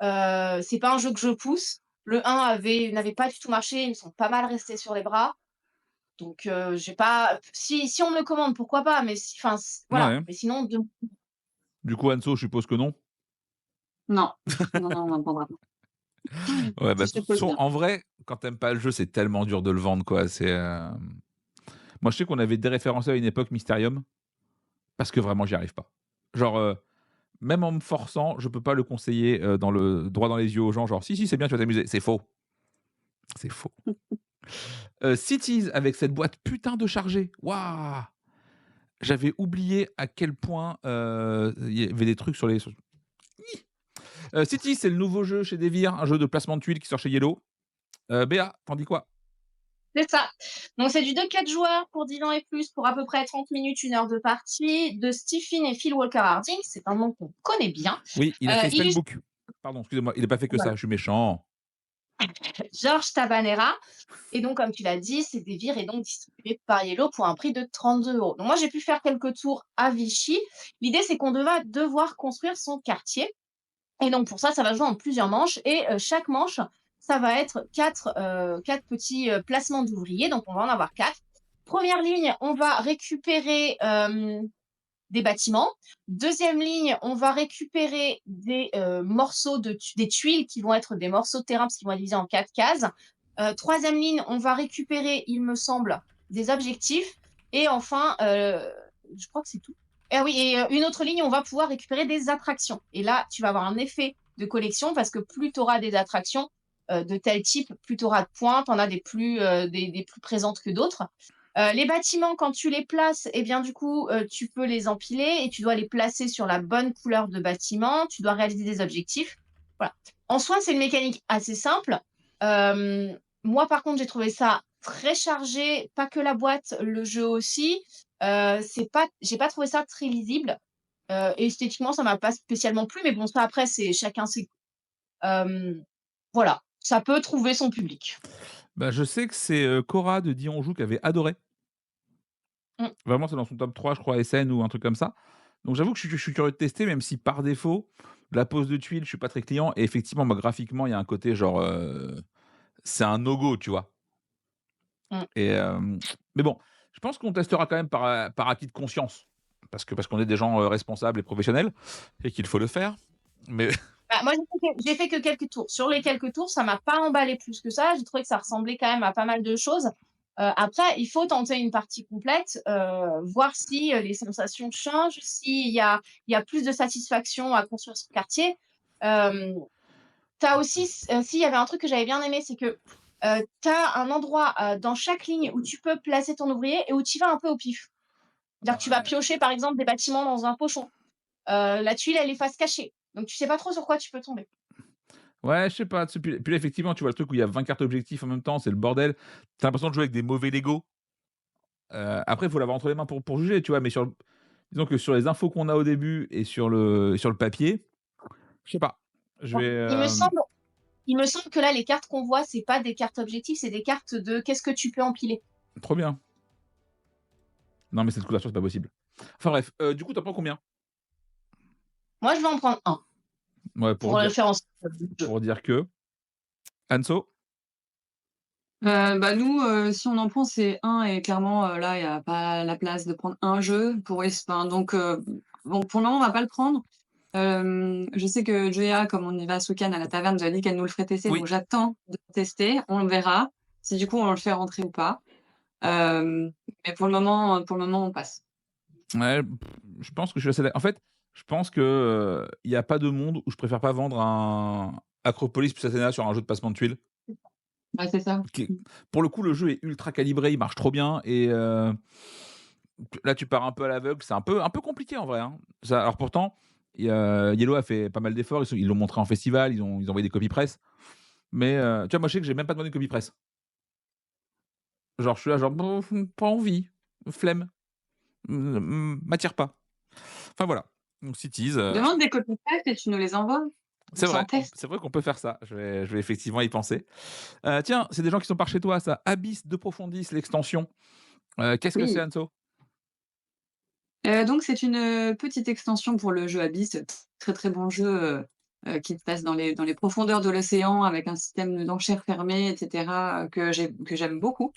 C'est pas un jeu que je pousse. Le 1 n'avait pas du tout marché, ils me sont pas mal restés sur les bras. Donc, j'ai pas si on me le commande, pourquoi pas, mais si enfin, voilà. Ouais. Mais sinon de Du coup, Anso, je suppose que non? Non. Non, non, on n'en prendra pas. Ouais, Ça, bah, je de te toute peux le façon, dire. en vrai, quand tu aimes pas le jeu, c'est tellement dur de le vendre, quoi. Moi, je sais qu'on avait déréférencé à une époque Mysterium parce que vraiment, j'y arrive pas. Genre, même en me forçant, je peux pas le conseiller, droit dans les yeux aux gens, genre: «Si, si, c'est bien, tu vas t'amuser». C'est faux, c'est faux. Cities avec cette boîte putain de chargée. Waouh! J'avais oublié à quel point, il y avait des trucs sur les sur Cities, c'est le nouveau jeu chez Devir, un jeu de placement de tuiles qui sort chez Yellow. Béa, tu dis quoi? c'est ça. Donc c'est du 2-4 joueurs pour 10 ans et plus, pour à peu près 30 minutes, 1 heure de partie, de Stephen et Phil Walker Harding. C'est un nom qu'on connaît bien. Oui, il a fait Illus Spellbook. Pardon, excusez-moi, il a pas fait que voilà, ça, je suis méchant. Georges Tabanera et donc comme tu l'as dit, c'est Devir et donc distribué par Yellow pour un prix de 32 €. Donc moi, j'ai pu faire quelques tours à Vichy. L'idée, c'est qu'on va devoir construire son quartier. Et donc pour ça, ça va jouer en plusieurs manches et chaque manche, ça va être 4 petits, placements d'ouvriers, donc on va en avoir 4. Première ligne, on va récupérer, des bâtiments. Deuxième ligne, on va récupérer des, morceaux des tuiles qui vont être des morceaux de terrain parce qu'ils vont être divisés en 4 cases. 3e ligne, on va récupérer, il me semble, des objectifs et enfin, je crois que c'est tout. Ah oui et une autre ligne, on va pouvoir récupérer des attractions et là, tu vas avoir un effet de collection parce que plus tu auras des attractions, de tel type, plus tu auras de points, tu en as des plus présentes que d'autres. Les bâtiments, quand tu les places, eh bien, du coup, tu peux les empiler et tu dois les placer sur la bonne couleur de bâtiment. Tu dois réaliser des objectifs. Voilà. En soi, c'est une mécanique assez simple. Moi, par contre, j'ai trouvé ça très chargé. Pas que la boîte, le jeu aussi. J'ai pas trouvé ça très lisible. Et esthétiquement, ça m'a pas spécialement plu. Mais bon, ça, après, c'est chacun ses goûts. Voilà. Ça peut trouver son public. Bah, je sais que c'est, Cora de Dion Joue qui avait adoré. Mm. Vraiment, c'est dans son top 3, je crois, SN ou un truc comme ça. Donc j'avoue que je suis curieux de tester, même si par défaut, la pose de tuiles, je suis pas très client et effectivement, moi, graphiquement, il y a un côté genre, c'est un no go, tu vois? Mm. Et mais bon, je pense qu'on testera quand même par acquis de conscience parce qu'on est des gens, responsables et professionnels et qu'il faut le faire. Mais Bah, moi, j'ai fait que quelques tours. Sur les quelques tours, ça m'a pas emballé plus que ça. J'ai trouvé que ça ressemblait quand même à pas mal de choses. Après, il faut tenter une partie complète, voir si, les sensations changent, s'il y a plus de satisfaction à construire son quartier. T'as aussi, s'il y avait un truc que j'avais bien aimé, c'est que t'as un endroit dans chaque ligne où tu peux placer ton ouvrier et où tu vas un peu au pif. C'est-à-dire que tu vas Ouais. piocher par exemple des bâtiments dans un pochon. La tuile, elle est face cachée. Donc tu sais pas trop sur quoi tu peux tomber. Ouais, je sais pas, tu sais, puis là, effectivement, tu vois le truc où il y a 20 cartes objectifs en même temps, c'est le bordel. Tu as l'impression de jouer avec des mauvais Lego. Après, il faut l'avoir entre les mains pour juger, tu vois? Mais disons que sur les infos qu'on a au début et sur le papier, je sais pas. Je Bon, vais, il me semble que là, les cartes qu'on voit, c'est pas des cartes objectives, c'est des cartes de qu'est-ce que tu peux empiler. trop bien. Non, mais cette couverture, c'est pas possible. Enfin bref, du coup, tu en prends combien? Moi, je vais en prendre un Ouais, pour le faire en jeu. pour dire que Anso? Bah, nous, si on en prend, c'est un et clairement, là, il y a pas la place de prendre un jeu pour enfin, donc bon, pour le moment, on va pas le prendre. Je sais que Joya, comme on y va ce week-end à la taverne, nous a dit qu'elle nous le ferait tester, donc Oui. j'attends de tester. On verra si du coup on le fait rentrer ou pas. Hem, mais pour le moment, on passe. Ouais, je pense que je suis assez en fait, je pense que, il y a pas de monde où je préfère pas vendre un Acropolis plus Athéna sur un jeu de passement de tuiles. Ouais, c'est ça. Qui est pour le coup, le jeu est ultra calibré, il marche trop bien et là, tu pars un peu à l'aveugle, c'est un peu compliqué en vrai, hein. Ça alors pourtant, Yellow a fait pas mal d'efforts, ils l'ont montré en festival, ils ont envoyé des copies presse, mais tu vois, moi, je sais que j'ai même pas demandé de copie presse. Genre, je suis là, genre: «Bof, pas envie, flemme, m'attire pas». Enfin voilà, donc Cities, Demande des copies presse et tu nous les envoies. On c'est s'en vrai, teste. c'est vrai qu'on peut faire ça. Je vais effectivement y penser. Tiens, c'est des gens qui sont par chez toi ça, Abyss de Profondis, l'extension. Qu'est-ce que c'est Oui. Anso? Donc c'est une, petite extension pour le jeu Abyss, très, très bon jeu, qui se passe dans les profondeurs de l'océan avec un système d'enchères fermées et cetera, que j'aime beaucoup.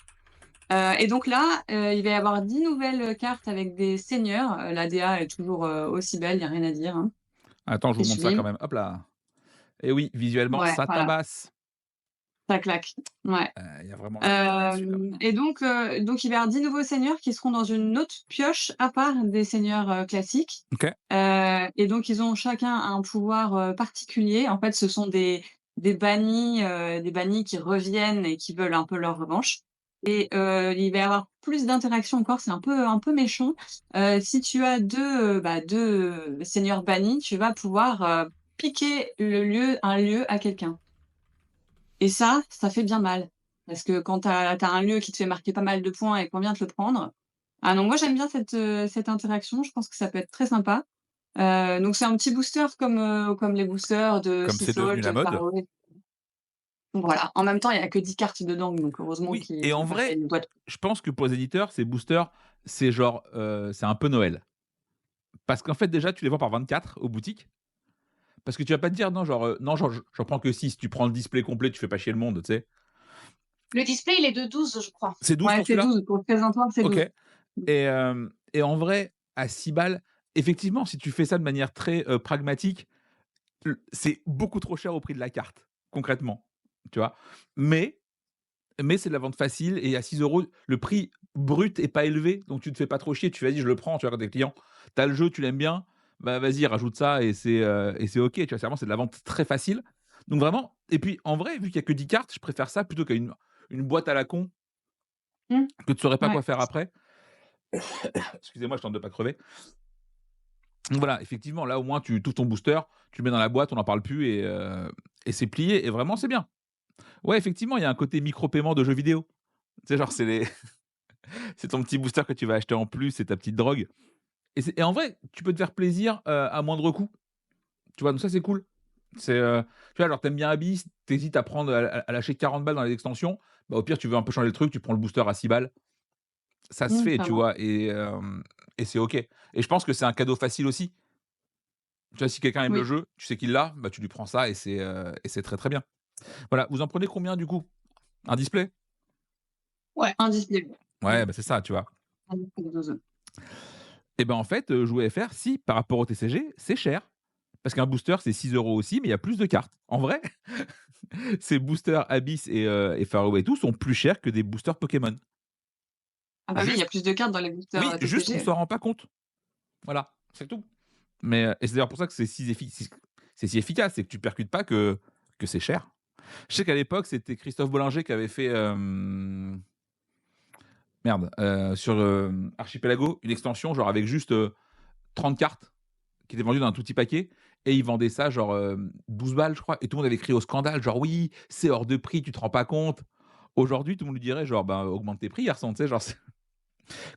Et donc là, il va y avoir 10 nouvelles cartes avec des seigneurs. La DA est toujours, aussi belle, il y a rien à dire, hein. Attends, je C'est vous montre ça quand sublime. même. Hop là. Et oui, visuellement, Ouais, ça voilà, tabasse. ça claque. Ouais. Il y a vraiment la claque dessus, là. Et donc il va y avoir 10 nouveaux seigneurs qui seront dans une autre pioche à part des seigneurs, classiques. OK. Et donc ils ont chacun un pouvoir, particulier. En fait, ce sont des bannis qui reviennent et qui veulent un peu leur revanche. Et il va y avoir plus d'interactions encore, c'est un peu méchant. Si tu as 2 seigneurs bannis, tu vas pouvoir, piquer un lieu à quelqu'un. Et ça fait bien mal. Parce que quand tu as un lieu qui te fait marquer pas mal de points et qu'on vient te le prendre. Ah donc moi j'aime bien cette interaction, je pense que ça peut être très sympa. Donc c'est un petit booster comme les boosters de Comme Sea c'est devenu Salt, la mode. Faroé. Voilà. En même temps, il y a que 10 cartes dedans, donc heureusement Oui qu'ils et en ont pas fait vrai, une boîte. je pense que pour les éditeurs, ces boosters, c'est genre, c'est un peu Noël. Parce qu'en fait, déjà, tu les vends par 24 aux boutiques. Parce que tu vas pas te dire: «Non, genre, non, genre, j'en prends que 6. Tu prends le display complet, tu fais pas chier le monde», tu sais? Le display, il est de 12, je crois. C'est 12 Ouais, pour c'est celui-là? 12 pour le présentoir, c'est OK. 12. Mmh. Et en vrai, à 6 balles, effectivement, si tu fais ça de manière très, pragmatique, c'est beaucoup trop cher au prix de la carte, concrètement, tu vois? Mais c'est de la vente facile et à 6 €, le prix brut est pas élevé, donc tu te fais pas trop chier, tu fais: «Vas-y, je le prends», tu vois? Quand tu client, tu as le jeu, tu l'aimes bien, bah, vas-y, rajoute ça et c'est OK, tu vois? C'est vraiment c'est de la vente très facile. Donc vraiment et puis en vrai, vu qu'il y a que 10 cartes, je préfère ça plutôt qu'à une boîte à la con Mmh. que tu saurais pas Ouais. quoi faire après. Excusez-moi, je tente de pas crever. Donc voilà, effectivement, là, au moins, tu touches ton booster, tu le mets dans la boîte, on n'en parle plus et c'est plié et vraiment, c'est bien. Ouais, effectivement, il y a un côté micro-paiement de jeux vidéo. Tu sais, genre, c'est ton petit booster que tu vas acheter en plus, c'est ta petite drogue et en vrai, tu peux te faire plaisir, à moindre coût. Tu vois? Donc ça, c'est cool. Tu vois, alors tu aimes bien Abyss, tu hésites à prendre à lâcher 40 balles dans les extensions, bah, au pire, tu veux un peu changer le truc, tu prends le booster à 6 balles. Ça se fait, tu Clairement. vois? Et c'est OK et je pense que c'est un cadeau facile aussi. Tu vois, si quelqu'un aime le Oui. jeu, tu sais qu'il l'a, bah, tu lui prends ça et c'est très, très bien. Voilà, vous en prenez combien du coup? Un display? Ouais, un display. Ouais, Mmh. bah, c'est ça, tu vois? Un display de 12. Et ben, en fait, jouer FR, si, par rapport au TCG, c'est cher. Parce qu'un booster, c'est 6 € aussi, mais il y a plus de cartes. En vrai, ces boosters Abyss et Pharaoh et tout sont plus chers que des boosters Pokémon. Ah bah oui, il y a Juste plus de cartes dans les boosters, oui, juste on TCG. s'en rend pas compte. Voilà, c'est tout. Mais et c'est d'ailleurs pour ça que c'est si c'est si efficace, c'est que tu percutes pas que c'est cher. Je sais qu'à l'époque, c'était Christophe Bollinger qui avait fait, merde, sur, Archipelago, une extension genre avec juste, 30 cartes qui étaient vendues dans un tout petit paquet et ils vendaient ça genre, 12 balles, je crois et tout le monde avait crié au scandale, genre: «Oui, c'est hors de prix, tu te rends pas compte». Aujourd'hui, tout le monde lui dirait genre: «Ben, augmente tes prix garçon», tu sais? Genre c'est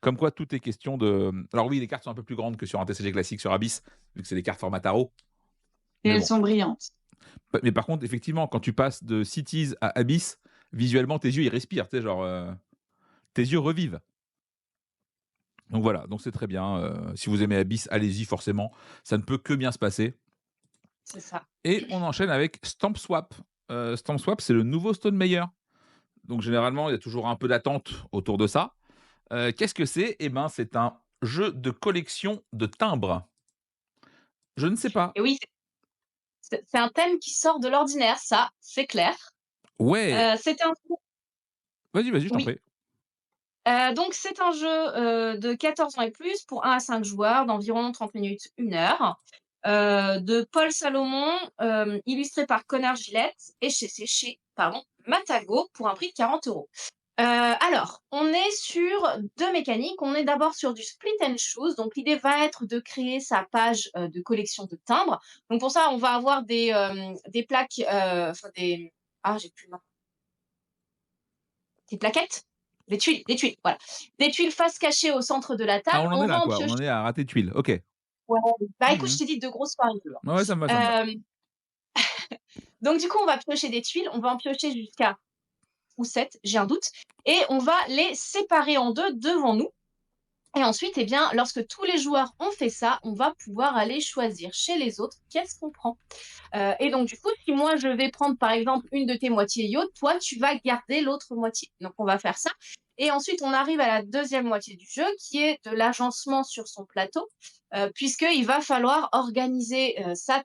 comme quoi tout est question de alors oui, les cartes sont un peu plus grandes que sur un TCG classique sur Abyss, vu que c'est des cartes format tarot, Et mais elles bon. sont brillantes. Mais par contre, effectivement, quand tu passes de Cities à Abyss, visuellement, tes yeux, ils respirent, tu sais? Genre, tes yeux revivent. Donc voilà, donc c'est très bien, si vous aimez Abyss, allez-y forcément, ça ne peut que bien se passer C'est ça. et on enchaîne avec Stamp Swap. Stamp Swap, c'est le nouveau Stone Meyer. Donc généralement, il y a toujours un peu d'attente autour de ça. Qu'est-ce que c'est? Eh ben, c'est un jeu de collection de timbres. Je ne sais pas. Et oui, c'est un thème qui sort de l'ordinaire, ça, c'est clair. Ouais, C'est un vas-y, vas-y, je t'en oui, prie. donc c'est un jeu, de 14 ans et plus pour 1 à 5 joueurs d'environ 30 minutes, 1 heure, de Paul Salomon, illustré par Connor Gillette et c'est chez pardon, Matago pour un prix de 40 €. Alors, on est sur 2 mécaniques. On est d'abord sur du split and choose, donc l'idée va être de créer sa page, de collection de timbres. Donc pour ça, on va avoir des plaques, enfin j'ai plus le nom. Des plaquettes? Des tuiles, voilà. Des tuiles face cachée au centre de la Ah, table. on en On est va là, en quoi, on en piocher est à rater tuile. OK. ouais, bah, écoute, je Mmh. t'ai dit 2 grosses parures, Ouais, ouais, ça me va, ça me va. hein. Donc du coup, on va piocher des tuiles. On va en piocher jusqu'à ou 7, j'ai un doute et on va les séparer en 2 devant nous. Et ensuite, eh bien, lorsque tous les joueurs ont fait ça, on va pouvoir aller choisir chez les autres qu'est-ce qu'on prend. Et donc, du coup, si moi je vais prendre par exemple une de tes moitiés yacht, toi tu vas garder l'autre moitié. Donc, on va faire ça. Et ensuite, on arrive à la deuxième moitié du jeu qui est de l'agencement sur son plateau, puisqu'il va falloir organiser sa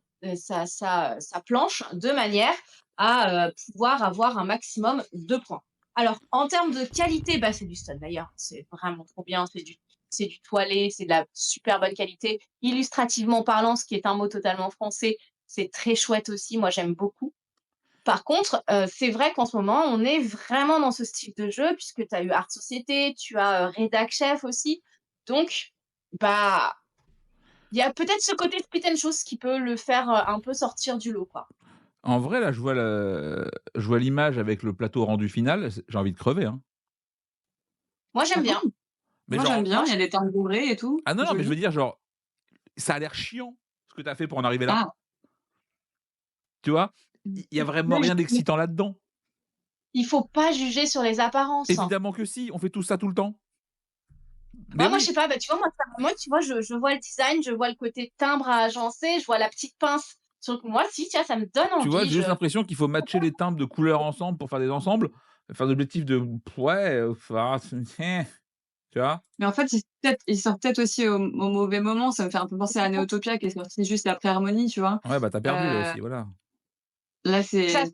planche de manière à pouvoir avoir un maximum de points. Alors, en termes de qualité, bah, c'est du Stone d'ailleurs. C'est vraiment trop bien. C'est du toilé, c'est de la super bonne qualité. Illustrativement parlant, ce qui est un mot totalement français, c'est très chouette aussi, moi j'aime beaucoup. Par contre, c'est vrai qu'en ce moment, on est vraiment dans ce style de jeu puisque tu as eu Art Société, tu as, Rédac Chef aussi. Donc, bah, il y a peut-être ce côté split and choose qui peut le faire, un peu sortir du lot, quoi. En vrai, là, je vois l'image avec le plateau rendu final, j'ai envie de crever, hein. Moi Ah j'aime bon? bien. Mais Moi, j'aime genre bien, Moi il y je a des timbres dorés et tout, ah non, non, mais je veux joli. dire, genre, ça a l'air chiant, ce que tu as fait pour en arriver là. Ah, Tu vois? mmh. Il y a vraiment Ouais, rien mais d'excitant là-dedans. il faut pas juger sur les apparences. Évidemment que si, on fait tous ça tout le temps. Mais Ouais, moi, je oui, sais pas, bah, tu vois, moi, tu vois, je vois le design, je vois le côté timbre à agencer, je vois la petite pince sur le moi, si, tiens, ça me donne tu vois, envie, j'ai juste l'impression qu'il faut matcher les timbres de couleurs ensemble pour faire des ensembles, faire l'objectif de ouais, tu vois? mais en fait, il sort peut-être aussi au mauvais moment. Ça me fait un peu penser à Neotopia qui est sorti juste après Harmonie, tu vois? Ouais, bah, tu as perdu là Heu, aussi, voilà. là, ça, c'est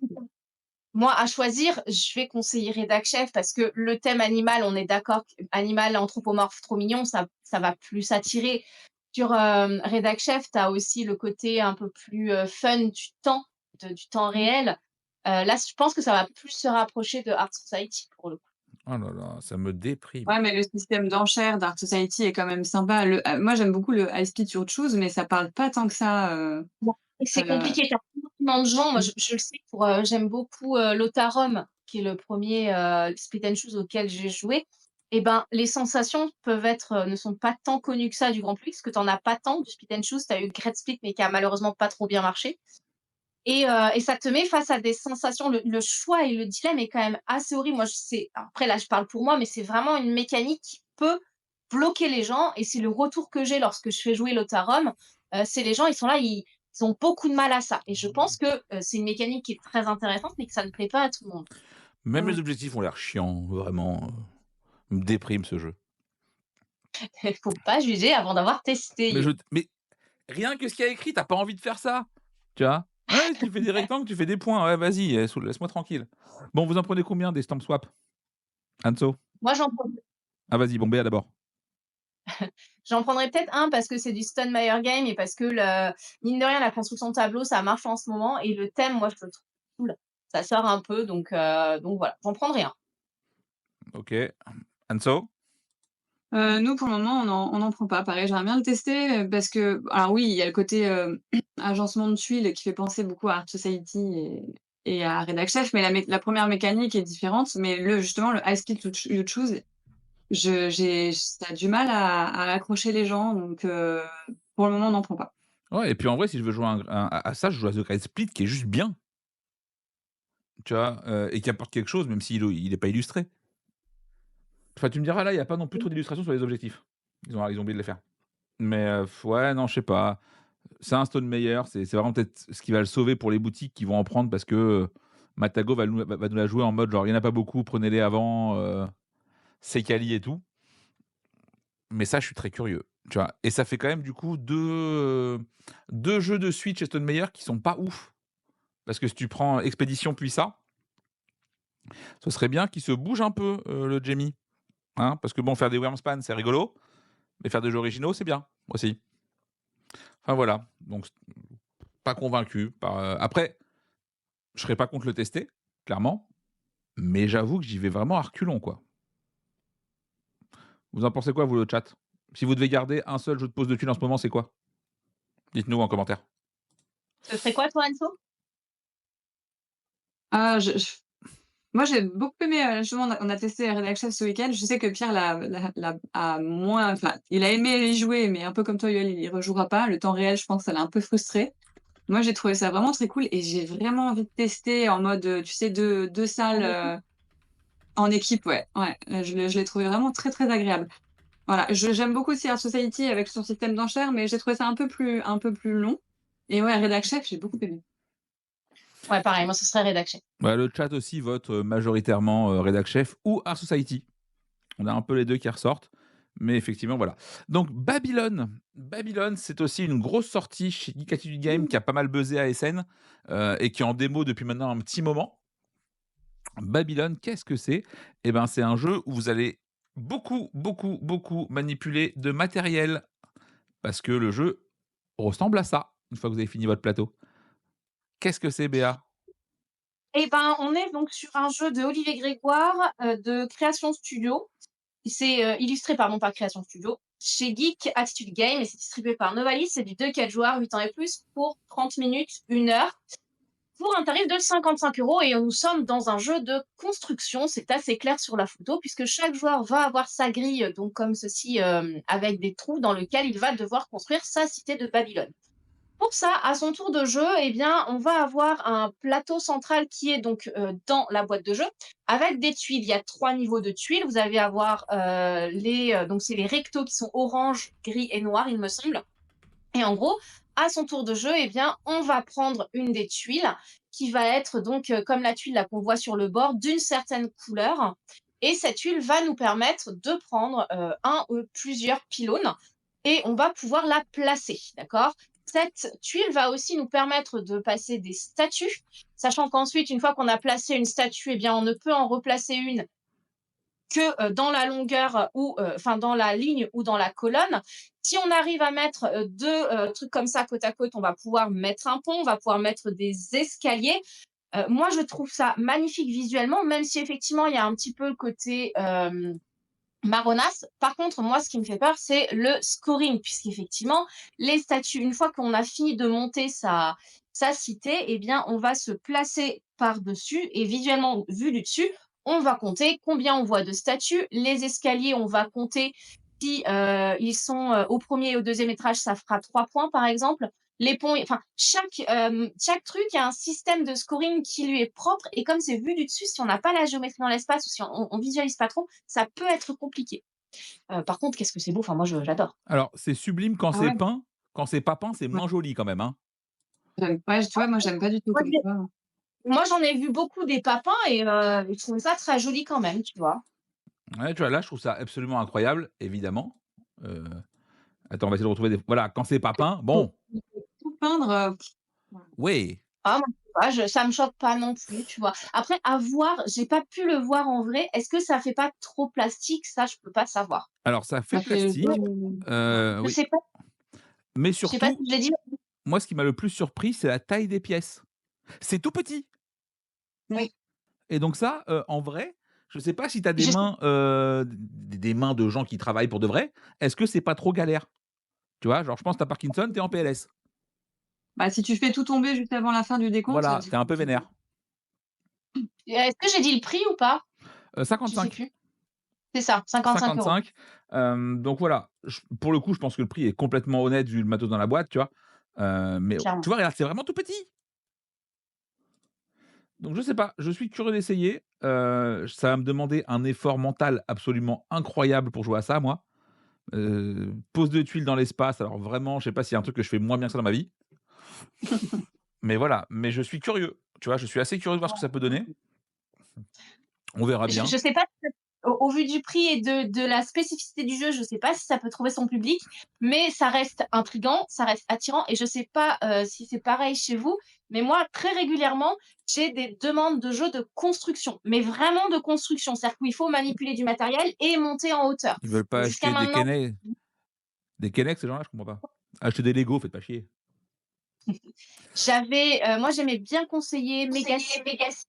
moi, à choisir, je vais conseiller Rédac Chef parce que le thème animal, on est d'accord, animal anthropomorphe trop mignon, ça va plus attirer. Sur, Rédac Chef, tu as aussi le côté un peu plus, fun du temps réel. Là, je pense que ça va plus se rapprocher de Art Society pour le coup. Oh là là, ça me déprime. ouais, mais le système d'enchères d'Art Society est quand même sympa. Moi, j'aime beaucoup le I Split Your Choose, mais ça parle pas tant que ça, Bon, et c'est heu, compliqué, tu as énormément de gens. Moi, mmh, je le sais pour, j'aime beaucoup, Lotarum, qui est le premier Split and Choose auquel j'ai joué. Et ben, les sensations peuvent être, ne sont pas tant connues que ça du grand public, parce que tu en as pas tant du Split and Choose. Tu as eu Great Split, mais qui a malheureusement pas trop bien marché. Et ça te met face à des sensations. Le choix et le dilemme est quand même assez horrible. Moi, je sais après là, je parle pour moi, mais c'est vraiment une mécanique qui peut bloquer les gens et c'est le retour que j'ai lorsque je fais jouer Lotarum. C'est les gens, ils sont là, ils ont beaucoup de mal à ça et je pense que, c'est une mécanique qui est très intéressante, mais que ça ne plaît pas à tout le monde. Même mmh. les objectifs ont l'air chiants, vraiment, me déprime ce jeu. Il faut pas juger avant d'avoir Mais testé. mais rien que ce qu'il y a écrit, tu as pas envie de faire ça, tu vois? Ouais, tu fais des rectangles, tu fais des points, ouais, vas-y, laisse-moi tranquille. Bon, vous en prenez combien des stamp swap? Anso? Moi, j'en prends Ah vas-y, bon, Béa d'abord. J'en prendrais peut-être un parce que c'est du Stone Meyer Game et parce que mine de rien, la construction de tableau, ça marche en ce moment et le thème, moi, je le trouve cool. Ça sort un peu, donc voilà, j'en prendrai un. OK. Anso? Nous, pour le moment, on n'en prend pas. Pareil, j'aimerais bien le tester, parce que alors oui, il y a le côté, agencement de tuiles qui fait penser beaucoup à Art Society et à Redac Chef, mais la 1re mécanique est différente. Mais justement, le I Split You Choose, ça a du mal à accrocher les gens, donc pour le moment, on n'en prend pas. Ouais et puis en vrai, si je veux jouer à ça, je joue à The Great Split qui est juste bien, tu vois? Et qui apporte quelque chose même s'il est pas illustré. Enfin, tu me diras là, il y a pas non plus trop d'illustrations sur les objectifs. Ils ont oublié de les faire. Mais ouais, non, je sais pas. C'est un Stone Meyer, c'est vraiment peut-être ce qui va le sauver pour les boutiques qui vont en prendre parce que, Matago va nous la jouer en mode genre: «Il y en a pas beaucoup, prenez-les avant, c'est quali et tout». Mais ça, je suis très curieux, tu vois? Et ça fait quand même du coup 2 jeux de suite chez Stone Meyer qui sont pas ouf. Parce que si tu prends Expédition puis ça, ce serait bien qu'il se bouge un peu, le Jamie, hein? Parce que bon, faire des Wormspan, c'est rigolo, mais faire des jeux originaux, c'est bien aussi. Enfin voilà, donc pas convaincu par, après, je serais pas contre le tester, clairement, mais j'avoue que j'y vais vraiment à reculons, quoi. Vous en pensez quoi, vous, le chat? Si vous devez garder un seul jeu de pose de tuiles en ce moment, c'est quoi? Dites-nous en commentaire. Ce serait quoi toi, Anso? Ah, moi, j'ai beaucoup aimé, justement, on a testé Redac Chef ce week-end. Je sais que Pierre a moins, enfin, il a aimé y jouer, mais un peu comme toi, Yoel, il y rejouera pas. Le temps réel, je pense, ça l'a un peu frustré. Moi, j'ai trouvé ça vraiment très cool et j'ai vraiment envie de tester en mode, tu sais, 2 salles, En équipe? en équipe, ouais, ouais. Je l'ai trouvé vraiment très, très agréable. Voilà, j'aime beaucoup aussi Art Society avec son système d'enchères, mais j'ai trouvé ça un peu plus long. Et ouais, Redac Chef, j'ai beaucoup aimé. Ouais, pareil, moi ce serait Redac Chef. Bah, le chat aussi vote, majoritairement, Redac Chef ou Art Society. On a un peu les 2 qui ressortent, mais effectivement, voilà. Donc Babylone. Babylone, c'est aussi une grosse sortie chez Geek Attitude Game qui a pas mal buzzé à SN, et qui est en démo depuis maintenant un petit moment. Babylone, qu'est-ce que c'est? Eh ben, c'est un jeu où vous allez beaucoup, beaucoup, beaucoup manipuler de matériel parce que le jeu ressemble à ça, une fois que vous avez fini votre plateau. Qu'est-ce que c'est, Béa? Eh ben, on est donc sur un jeu de Olivier Grégoire, de Création Studio. C'est, illustré pardon par Création Studio, chez Geek Attitude Game et c'est distribué par Novalis. C'est du 2-4 joueurs, 8 ans et plus, pour 30 minutes, 1 heure, pour un tarif de 55 € et nous sommes dans un jeu de construction. C'est assez clair sur la photo puisque chaque joueur va avoir sa grille, donc comme ceci, avec des trous dans lequel il va devoir construire sa cité de Babylone. Pour ça, à son tour de jeu, eh bien, on va avoir un plateau central qui est donc dans la boîte de jeu avec des tuiles. Il y a 3 niveaux de tuiles. Vous allez avoir donc c'est les rectos qui sont orange, gris et noir, il me semble. Et en gros, à son tour de jeu, eh bien, on va prendre une des tuiles qui va être donc comme la tuile là qu'on voit sur le bord d'une certaine couleur. Et cette tuile va nous permettre de prendre un ou plusieurs pylônes et on va pouvoir la placer, d'accord? Cette tuile va aussi nous permettre de passer des statues, sachant qu'ensuite, une fois qu'on a placé une statue, eh bien, on ne peut en replacer une que dans la longueur ou enfin dans la ligne ou dans la colonne. Si on arrive à mettre 2 trucs comme ça côte à côte, on va pouvoir mettre un pont, on va pouvoir mettre des escaliers. Moi, je trouve ça magnifique visuellement, même si effectivement il y a un petit peu le côté marronasse. Par contre, moi, ce qui me fait peur, c'est le scoring, puisqu'effectivement, les statues, une fois qu'on a fini de monter sa cité, eh bien, on va se placer par-dessus et visuellement, vu du dessus, on va compter combien on voit de statues. Les escaliers, on va compter si ils sont au premier et au deuxième étage, ça fera 3 points, par exemple. Les ponts, enfin, chaque truc a un système de scoring qui lui est propre. Et comme c'est vu du dessus, si on n'a pas la géométrie dans l'espace ou si on visualise pas trop, ça peut être compliqué. Par contre, qu'est-ce que c'est beau, enfin moi j'adore. Alors, c'est sublime quand Ah c'est ouais? peint, quand c'est pas peint, c'est Ouais. moins joli quand même, hein. Tu vois, moi, j'aime pas du tout Moi comme j'ai toi. moi, j'en ai vu beaucoup des papins et je trouve ça très joli quand même, tu vois? Ouais, tu vois, là, je trouve ça absolument incroyable, évidemment. Heu, attends, on va essayer de retrouver des voilà, quand c'est pas peint, Pour bon, tout peindre, ouais. oui, Ah moi pas, ça me choque pas non plus, tu vois. Après, à voir, j'ai pas pu le voir en vrai. Est-ce que ça fait pas trop plastique? Ça, je peux pas savoir. Alors ça fait Ça fait plastique, Je oui, sais pas, mais je sais pas si surtout, je l'ai dit. moi, ce qui m'a le plus surpris, c'est la taille des pièces. C'est tout petit Oui. et donc ça, en vrai, je sais pas si tu as des Je sais mains, des mains de gens qui travaillent pour de vrai, est-ce que c'est pas trop galère? Tu vois? Genre, je pense que tu as Parkinson, tu es en PLS. Bah, si tu fais tout tomber juste avant la fin du décompte, Voilà, tu es un peu vénère. est-ce que j'ai dit le prix ou pas? Je sais 55. plus. C'est ça, 55 €. 55, donc voilà, pour le coup, je pense que le prix est complètement honnête vu le matos dans la boîte, tu vois? Mais tu Clairement. vois, regarde, c'est vraiment tout petit. Donc je sais pas, je suis curieux d'essayer, ça va me demander un effort mental absolument incroyable pour jouer à ça, moi. Pose de tuiles dans l'espace, alors vraiment, je sais pas s'il y a un truc que je fais moins bien que ça dans ma vie. Mais voilà, mais je suis curieux, tu vois? Je suis assez curieux de voir ce que ça peut donner. On verra bien. Je sais pas si au vu du prix et de la spécificité du jeu, je sais pas si ça peut trouver son public, mais ça reste intriguant, ça reste attirant et je sais pas, si c'est pareil chez vous, mais moi, très régulièrement, j'ai des demandes de jeux de construction, mais vraiment de construction. C'est-à-dire qu'il faut manipuler du matériel et monter en hauteur. Ils veulent pas Donc jusqu'à acheter des maintenant, Kenai des Kenneck ces gens-là? Je comprends pas. Acheter des Lego, faites pas chier. moi j'aimais bien conseiller Megacy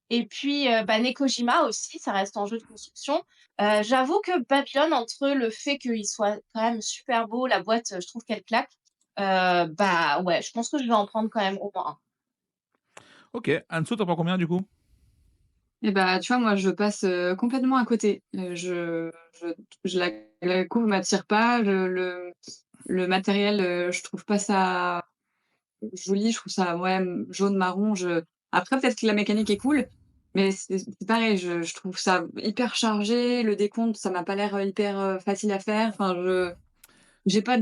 et puis, bah, Nekojima aussi, ça reste en jeu de construction. J'avoue que Babylone, entre le fait qu'il soit quand même super beau, la boîte, je trouve qu'elle claque, bah, ouais, je pense que je vais en prendre quand même au moins un. OK, Anso, tu en prends combien du coup? Et bah, tu vois, moi, je passe, complètement à côté. Je la couve m'attire pas, le matériel, je trouve pas ça joli, je trouve ça, ouais, jaune, marron, après peut-être que la mécanique est cool, mais c'est pareil, je trouve ça hyper chargé, le décompte, ça m'a pas l'air, hyper, facile à faire. Enfin, j'ai pas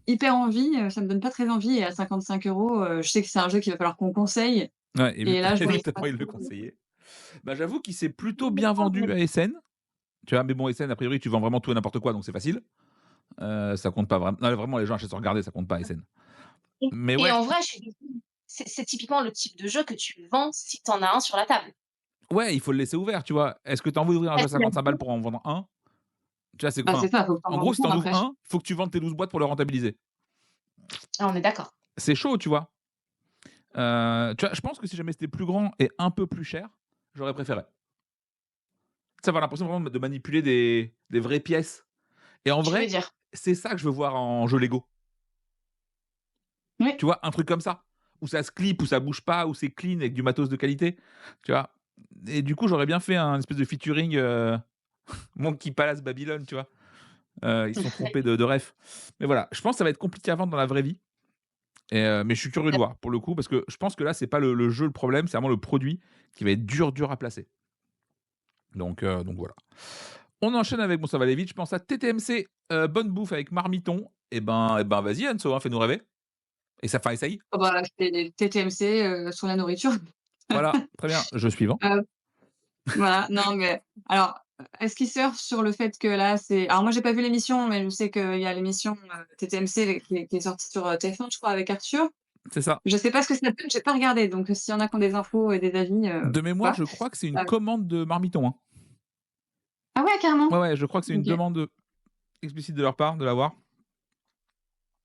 hyper envie, ça me donne pas très envie et à 55 €, je sais que c'est un jeu qu'il va falloir qu'on conseille Ouais, et là, je voyais pas évidemment, ils le trop. conseillaient. Bah, j'avoue qu'il s'est plutôt bien vendu à Essen, tu vois? Mais bon, Essen, a priori, tu vends vraiment tout et n'importe quoi, donc c'est facile. Ça compte pas vraiment. Non, vraiment, les gens achètent sans regarder, ça compte pas Essen. Et Mais et ouais, en vrai, je suis désolée, c'est typiquement le type de jeu que tu vends si tu en as un sur la table. ouais, il faut le laisser ouvert, tu vois? Est-ce que tu as envie d'ouvrir un jeu à Facile à 55 balles dire. pour en vendre un? Tu vois, c'est Bah, enfin, c'est ça, faut pas en en gros, vendre si tu trop en ouvres après. un, il faut que tu vendes tes 12 boîtes pour le rentabiliser. Ah, on est d'accord. C'est chaud, tu vois? Tu vois, je pense que si jamais c'était plus grand et un peu plus cher, j'aurais préféré. Tu sais, avoir l'impression vraiment de manipuler des vraies pièces et en Tu veux vrai, dire? c'est ça que je veux voir en jeu Lego. Oui. Tu vois? Un truc comme ça, où ça se clip, où ça bouge pas, où c'est clean avec du matos de qualité, tu vois? Et du coup, j'aurais bien fait un espèce de featuring, Monkey Palace Babylone, tu vois? Ils se sont trompés de ref. Mais voilà, je pense que ça va être compliqué à vendre dans la vraie vie et mais je suis curieux de voir pour le coup parce que je pense que là, c'est pas le jeu le problème, c'est vraiment le produit qui va être dur à placer. Donc voilà. On enchaîne avec bon ça va aller vite, je pense à TTMC, bonne bouffe avec Marmiton et ben vas-y Anso, hein, fais-nous rêver et ça enfin essaye. Ah bah, c'est TTMC, sur la nourriture. Voilà, très bien, jeu suivant. Heu, voilà, non, mais alors, est-ce qu'ils surfent sur le fait que là, alors moi, j'ai pas vu l'émission, mais je sais qu'il y a l'émission, TTMC qui est sortie sur, TF1, je crois, avec Arthur. C'est ça. Je sais pas ce que ça donne, j'ai pas regardé, donc s'il y en a qui ont des infos et des avis, De mémoire, pas. je crois que c'est une Heu, commande de Marmiton, hein. ah ouais, carrément? Ouais, ouais, je crois que c'est une OK. demande, explicite de leur part de l'avoir.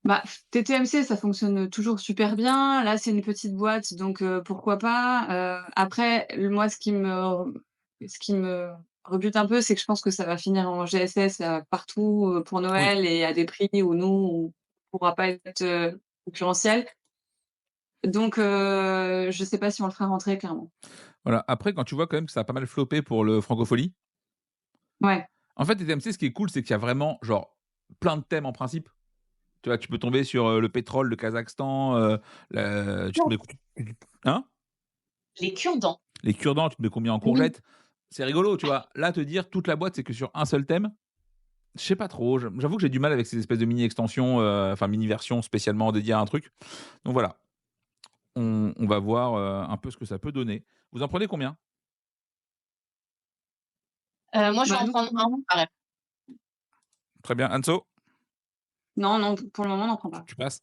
Bah, TTMC, ça fonctionne toujours super bien. Là, c'est une petite boîte, donc pourquoi pas? Après, moi, ce qui me rebute un peu, c'est que je pense que ça va finir en GSS, partout, pour Oui, Noël et à des prix où nous, on pourra pas être, concurrentiels. Donc je sais pas si on le fera rentrer, clairement. voilà. Après, quand tu vois quand même que ça a pas mal floppé pour le Francophonie, Ouais. en fait, TTMC, ce qui est cool, c'est qu'il y a vraiment, genre, plein de thèmes en principe. Tu vois, tu peux tomber sur, le pétrole, le Kazakhstan, la tu te mets hein? Les cure-dents. Les cure-dents, tu te mets combien en Oui. courgettes? C'est rigolo, tu vois? Là, te dire toute la boîte, c'est que sur un seul thème, je sais pas trop. J'avoue que j'ai du mal avec ces espèces de mini extensions, enfin mini versions spécialement dédiées à un truc. Donc voilà, on va voir, un peu ce que ça peut donner. Vous en prenez combien? Moi, je Bah, vais en nous, prendre un pareil. Très bien. Anso? Non, non, pour le moment, on n'en prend pas. Tu passes.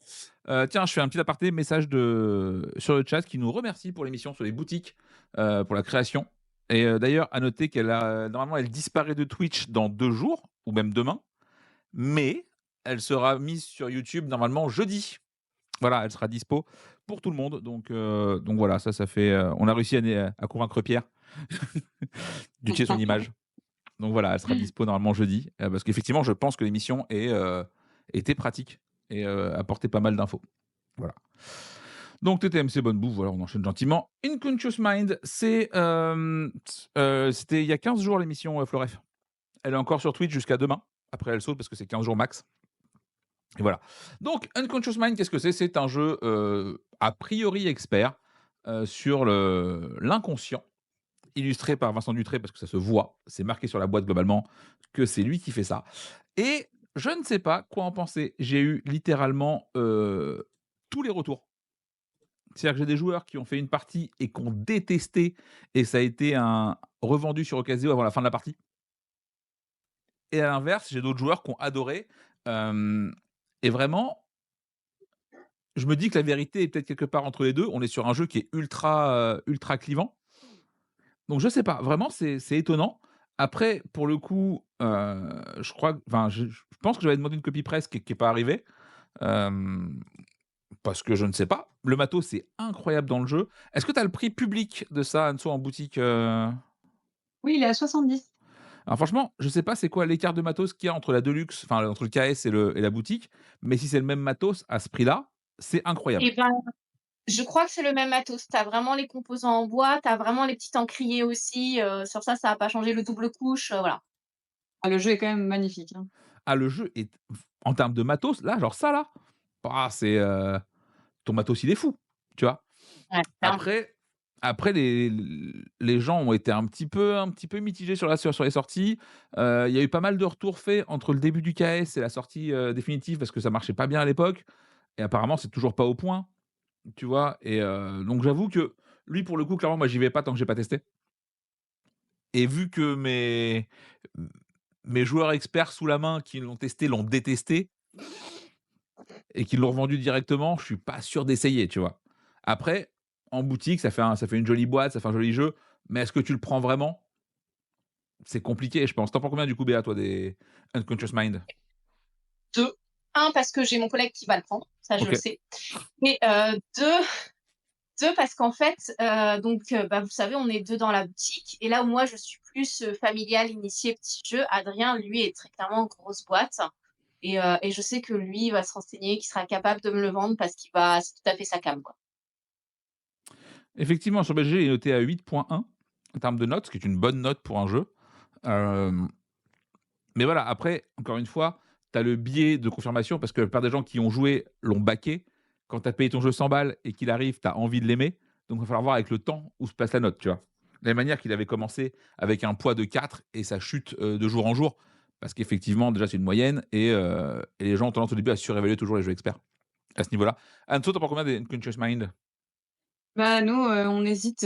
Tiens, je fais un petit aparté, message sur le chat qui nous remercie pour l'émission sur les boutiques, pour la création et d'ailleurs à noter normalement elle disparaît de Twitch dans 2 jours ou même demain, mais elle sera mise sur YouTube normalement jeudi. Voilà, elle sera dispo pour tout le monde donc voilà, ça fait, on a réussi à convaincre Pierre d'utiliser son image. Donc voilà, elle sera dispo normalement jeudi, parce qu'effectivement je pense que l'émission était pratique et apportait pas mal d'infos. Voilà. Donc TTM, c'est bonne bouffe, voilà, on enchaîne gentiment. Unconscious Mind, c'était il y a 15 jours l'émission, Floref. Elle est encore sur Twitch jusqu'à demain. Après, elle saute parce que c'est 15 jours max. Et voilà. Donc Unconscious Mind, qu'est-ce que c'est? C'est un jeu, a priori expert, sur l'inconscient, illustré par Vincent Dutré parce que ça se voit. C'est marqué sur la boîte globalement que c'est lui qui fait ça. Et je ne sais pas quoi en penser. J'ai eu littéralement, tous les retours. C'est-à-dire que j'ai des joueurs qui ont fait une partie et qui ont détesté et ça a été revendu sur Ocasio avant la fin de la partie. Et à l'inverse, j'ai d'autres joueurs qui ont adoré. Et vraiment, je me dis que la vérité est peut-être quelque part entre les deux. On est sur un jeu qui est ultra clivant. Donc je sais pas, vraiment c'est étonnant. Après, pour le coup, je crois, enfin, je pense que j'avais demandé une copie presse qui est pas arrivée. Hem Parce que je ne sais pas. Le matos, c'est incroyable dans le jeu. Est-ce que tu as le prix public de ça, Anso, en boutique? Oui, il est à 70. Alors franchement, je sais pas c'est quoi l'écart de matos qu'il y a entre la Deluxe, enfin entre le KS et la boutique, mais si c'est le même matos à ce prix-là, c'est incroyable. Et ben, je crois que c'est le même matos. Tu as vraiment les composants en bois, tu as vraiment les petits encriers aussi, sur ça a pas changé, le double couche, voilà. Ah, le jeu est quand même magnifique, hein. Ah, le jeu est en termes de matos, là, genre ça là, ah c'est, ton matos il est fou, tu vois? Ouais, clairement. Après après les gens ont été un petit peu mitigés sur les sorties. Il y a eu pas mal de retours faits entre le début du KS et la sortie, définitive parce que ça marchait pas bien à l'époque et apparemment c'est toujours pas au point, tu vois? Et donc j'avoue que lui pour le coup clairement moi j'y vais pas tant que j'ai pas testé et vu que mes joueurs experts sous la main qui l'ont testé l'ont détesté et qui l'ont revendu directement, je suis pas sûr d'essayer, tu vois? Après, en boutique, ça fait une jolie boîte, ça fait un joli jeu, mais est-ce que tu le prends vraiment? C'est compliqué, je pense. Tu en prends combien du coup, Béa, toi, des Unconscious Mind? 2, 1 parce que j'ai mon collègue qui va le prendre, ça je le OK. sais. Et 2 parce qu'en fait, bah, vous savez, on est 2 dans la boutique et là où moi je suis plus, familiale, initiée, petit jeu, Adrien, lui, est très clairement grosse boîte et je sais que lui, il va se renseigner, qu'il sera capable de me le vendre parce c'est tout à fait sa came, quoi. Effectivement, sur BGG, il est noté à 8,1 en termes de notes, ce qui est une bonne note pour un jeu. Hem, mais voilà, après, encore une fois, tu as le biais de confirmation parce que la plupart des gens qui ont joué l'ont backé. Quand tu as payé ton jeu 100 balles et qu'il arrive, tu as envie de l'aimer. Donc il va falloir voir avec le temps où se place la note, tu vois? De la même manière qu'il avait commencé avec un poids de 4 et ça chute, de jour en jour. Parce qu'effectivement, déjà, c'est une moyenne et les gens ont tendance au début à surévaluer toujours les jeux experts, à ce niveau-là. Anso, tu en penses combien des Unconscious Mind? Bah, nous, on hésite,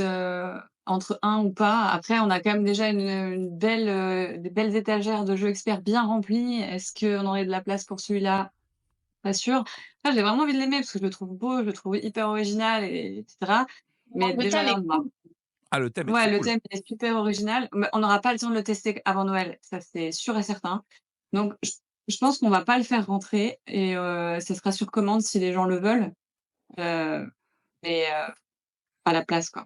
entre un ou pas. Après, on a quand même déjà une belle, des belles étagères de jeux experts bien remplies. Est-ce qu'on aurait de la place pour celui-là? Pas sûr. Là, j'ai vraiment envie de l'aimer parce que je le trouve beau, je le trouve hyper original et cetera. Mais Le déjà thème là, est cool. Ah, le thème est ouais, trop le cool. thème est super original, mais on n'aura pas le temps de le tester avant Noël, ça c'est sûr et certain. Donc je pense qu'on va pas le faire rentrer et ça sera sur commande si les gens le veulent, heu, mais pas la place, quoi.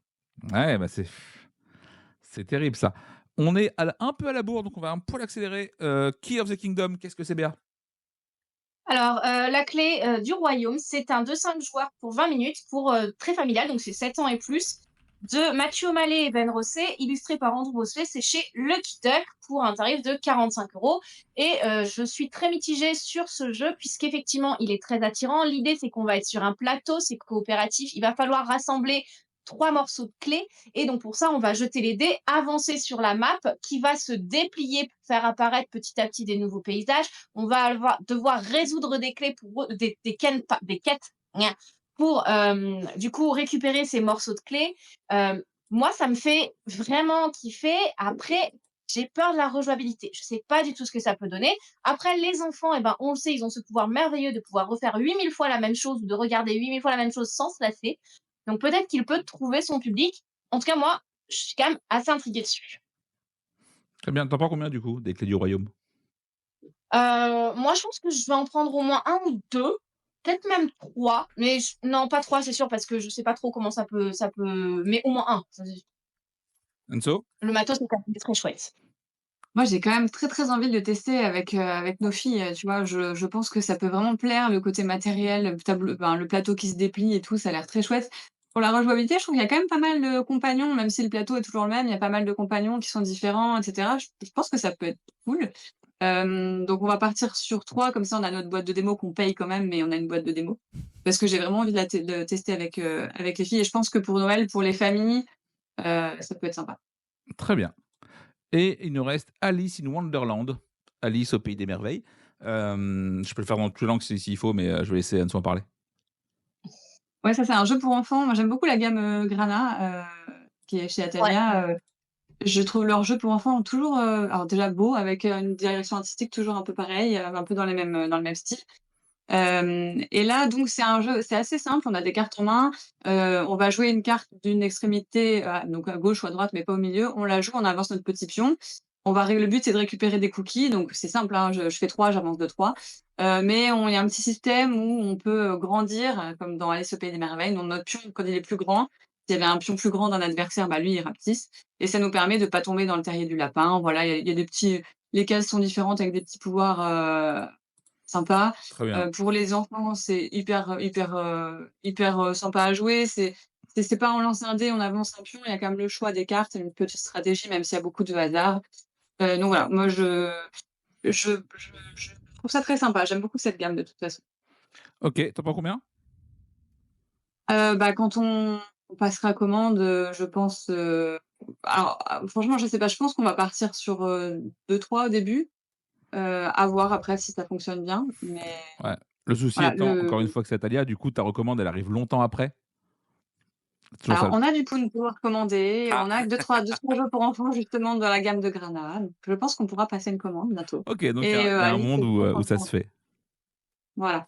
Ouais, bah, c'est terrible ça. On est un peu à la bourre, donc on va un poil accélérer. Key of the Kingdom, qu'est-ce que c'est, Béa? Alors, la clé, du royaume, c'est un 2-5 joueurs pour 20 minutes pour, très familial, donc c'est 7 ans et plus, de Mathieu Mallet et Ben Rosset, illustré par Andrew Bosley. C'est chez Lucky Duck pour un tarif de 45 € et je suis très mitigée sur ce jeu puisqu'effectivement, il est très attirant. L'idée, c'est qu'on va être sur un plateau, c'est coopératif. Il va falloir rassembler 3 morceaux de clés et donc pour ça, on va jeter les dés, avancer sur la map qui va se déplier pour faire apparaître petit à petit des nouveaux paysages. On va devoir résoudre des clés pour des quêtes pour du coup récupérer ces morceaux de clés. Moi, ça me fait vraiment kiffer. Après, j'ai peur de la rejouabilité. Je sais pas du tout ce que ça peut donner. Après, les enfants, eh ben, on le sait, ils ont ce pouvoir merveilleux de pouvoir refaire 8000 fois la même chose ou de regarder 8000 fois la même chose sans se lasser. Donc peut-être qu'il peut trouver son public. En tout cas, moi, je suis quand même assez intriguée dessus. Très bien. T'en prends combien du coup des clés du royaume? Moi, je pense que je vais en prendre au moins un ou 2, peut-être même 3, mais non, pas 3, c'est sûr, parce que je sais pas trop comment ça peut mais au moins un. Ça c'est Enzo? le matos est quand même très chouette. Moi, j'ai quand même très, très envie de le tester avec nos filles, tu vois? Je pense que ça peut vraiment plaire, le côté matériel, le plateau qui se déplie et tout, ça a l'air très chouette. Pour la rejouabilité, je trouve qu'il y a quand même pas mal de compagnons, même si le plateau est toujours le même, il y a pas mal de compagnons qui sont différents et cetera. Je pense que ça peut être cool. Donc on va partir sur 3, comme ça on a notre boîte de démo qu'on paye quand même, mais on a une boîte de démo. Parce que j'ai vraiment envie de tester avec les filles et je pense que pour Noël, pour les familles, ça peut être sympa. Très bien. Et il nous reste Alice in Wonderland, Alice au pays des merveilles. Je peux le faire dans toutes les langues s'il faut, mais je vais laisser Anne en parler. Ouais, ça c'est un jeu pour enfants. Moi j'aime beaucoup la gamme, Grana, qui est chez Ouais. Athalia. Je trouve leurs jeux pour enfants toujours, alors déjà beaux avec, une direction artistique toujours un peu pareille, un peu dans le même style. Et là, donc, c'est un jeu c'est assez simple. On a des cartes en main. On va jouer une carte d'une extrémité, donc à gauche ou à droite, mais pas au milieu. On la joue, on avance notre petit pion. Le but, c'est de récupérer des cookies. Donc, c'est simple, hein, je fais 3, j'avance de 3. Mais il y a un petit système où on peut grandir, comme dans Alice au pays des merveilles. Donc, notre pion, quand il est plus grand, s'il y avait un pion plus grand d'un adversaire, bah, lui, il rapetisse. Et ça nous permet de pas tomber dans le terrier du lapin. Voilà, il y a des petits, les cases sont différentes avec des petits pouvoirs, sympa. Très bien. Pour les enfants, c'est hyper, sympa à jouer. C'est pas on lance un dé, on avance un pion, il y a quand même le choix des cartes et une petite stratégie, même s'il y a beaucoup de hasard. Donc voilà, moi je trouve ça très sympa. J'aime beaucoup cette gamme de toute façon. OK, t'en prends combien? Bah, quand on passera commande, je pense, alors, franchement, je sais pas, je pense qu'on va partir sur, 2-3 au début, à voir après si ça fonctionne bien, mais Ouais. Le souci voilà, étant, le encore une fois, que c'est Atalia, du coup, ta recommande, elle arrive longtemps après? C'est toujours ça Alors, le on a du Punto à recommander, ah! on a 2-3 jeux pour enfants justement dans la gamme de Grana, donc je pense qu'on pourra passer une commande bientôt OK, donc et il y a un Alice, monde c'est où ça se 350. fait. Voilà.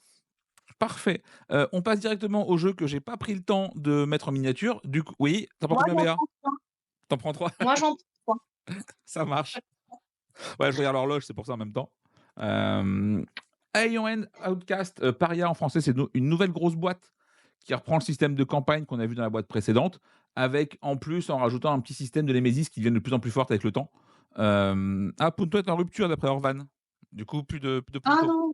Parfait. On passe directement au jeu que j'ai pas pris le temps de mettre en miniature. Du coup oui, tu en prends Moi, combien j'en Béa? prends 3. Tu en prends 3? Moi, j'en prends 3. Ça marche. Ouais, je regarde l'horloge, c'est pour ça en même temps. Hem, Aeon Outcast, Paria en français, c'est une nouvelle grosse boîte qui reprend le système de campagne qu'on a vu dans la boîte précédente, avec en plus, en rajoutant un petit système de Nemesis qui deviennent de plus en plus fortes avec le temps. Punto est en rupture d'après Orvan. Du coup, plus de Ah Punto. non!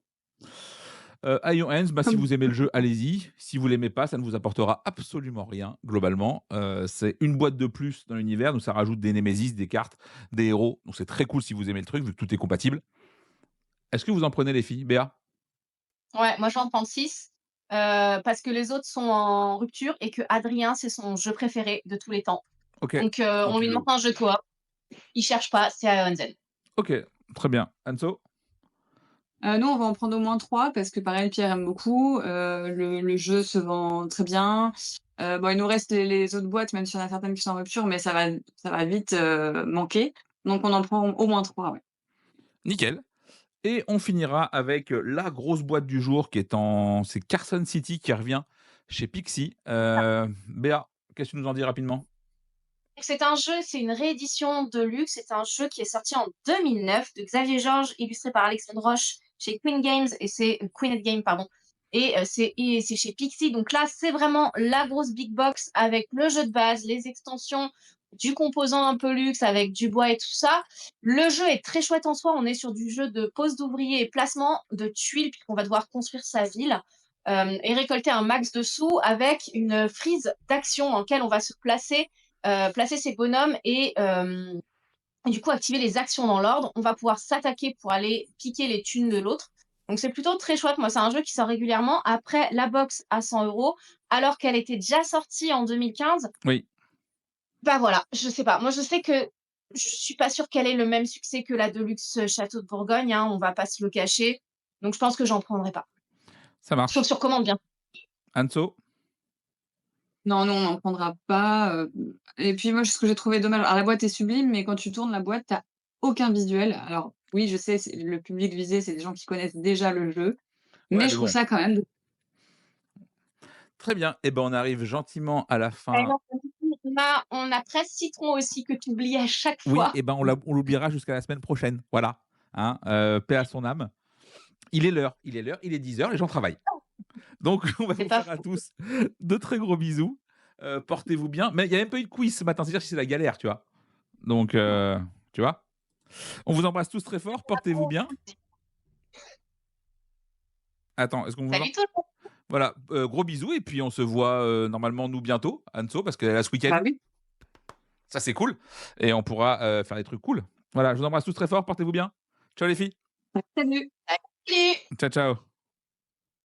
Ion Hands, bah, si Comme vous aimez le jeu, allez-y. Si vous l'aimez pas, ça ne vous apportera absolument rien, globalement. C'est une boîte de plus dans l'univers, donc ça rajoute des Nemesis, des cartes, des héros. Donc c'est très cool si vous aimez le truc, vu que tout est compatible. Est-ce que vous en prenez les filles? Béa? Ouais, moi, j'en prends 6, parce que les autres sont en rupture et que Adrien, c'est son jeu préféré de tous les temps. OK. Donc, Donc on lui demande un jeu coop, il cherche pas, c'est Ioenzen. OK, très bien. Anso? Nous, on va en prendre au moins 3 parce que pareil, Pierre aime beaucoup, le jeu se vend très bien. Bon, il nous reste les autres boîtes, même s'il y en a certaines qui sont en rupture, mais ça va vite, manquer. Donc on en prend au moins 3, ouais. Nickel. Et on finira avec, la grosse boîte du jour qui est c'est Carson City qui revient chez Pixie. Béa, qu'est-ce que tu nous en dis rapidement? C'est un jeu, c'est une réédition de luxe. C'est un jeu qui est sorti en 2009 de Xavier Georges, illustré par Alexandre Roche chez Queen Games et c'est Queenette Game, pardon. Et c'est chez Pixie. Donc là, c'est vraiment la grosse big box avec le jeu de base, les extensions, du composant un peu luxe avec du bois et tout ça. Le jeu est très chouette en soi. On est sur du jeu de pose d'ouvriers et placement de tuiles puisqu'on va devoir construire sa ville. Et récolter un max de sous avec une frise d'action en laquelle on va se placer ses bonhommes et du coup activer les actions dans l'ordre. On va pouvoir s'attaquer pour aller piquer les thunes de l'autre. Donc c'est plutôt très chouette. Moi, c'est un jeu qui sort régulièrement. Après, la box à 100 €, alors qu'elle était déjà sortie en 2015. Oui. Bah voilà, je sais pas. Moi, je sais que je suis pas sûre qu'elle ait le même succès que la Deluxe Château de Bourgogne, hein, on va pas se le cacher. Donc je pense que j'en prendrai pas. Ça Sauf marche. sur commande, bien. Anso? Non, non, on n'en prendra pas, et puis moi, ce que j'ai trouvé dommage, alors la boîte est sublime, mais quand tu tournes la boîte, tu as aucun visuel. Alors oui, je sais, le public visé, c'est des gens qui connaissent déjà le jeu, Ouais, mais mais je trouve bon. ça quand même. Très bien. Et ben, on arrive gentiment à la Et fin. non, on a 13 citrons aussi que tu oublies à chaque Oui, fois. et ben, on l'oubliera jusqu'à la semaine prochaine. Voilà. Hein, paix à son âme. Il est l'heure. Il est l'heure. Il est 10 heures. Les gens travaillent. Donc, on va C'est vous pas faire à faux. tous de très gros bisous. Portez-vous bien. Mais il n'y a même pas eu de quiz ce matin. C'est-à-dire que c'est la galère, tu vois. Donc, tu vois. On vous embrasse tous très fort. Portez-vous bien. Attends, est-ce qu'on vous entend? Salut tout le monde. Voilà. Gros bisous. Et puis, on se voit normalement, nous, bientôt, Anso, parce qu'elle est là ce week-end. Bah oui. Ça, c'est cool. Et on pourra faire des trucs cool. Voilà. Je vous embrasse tous très fort. Portez-vous bien. Ciao, les filles. Salut. Salut. Ciao, ciao.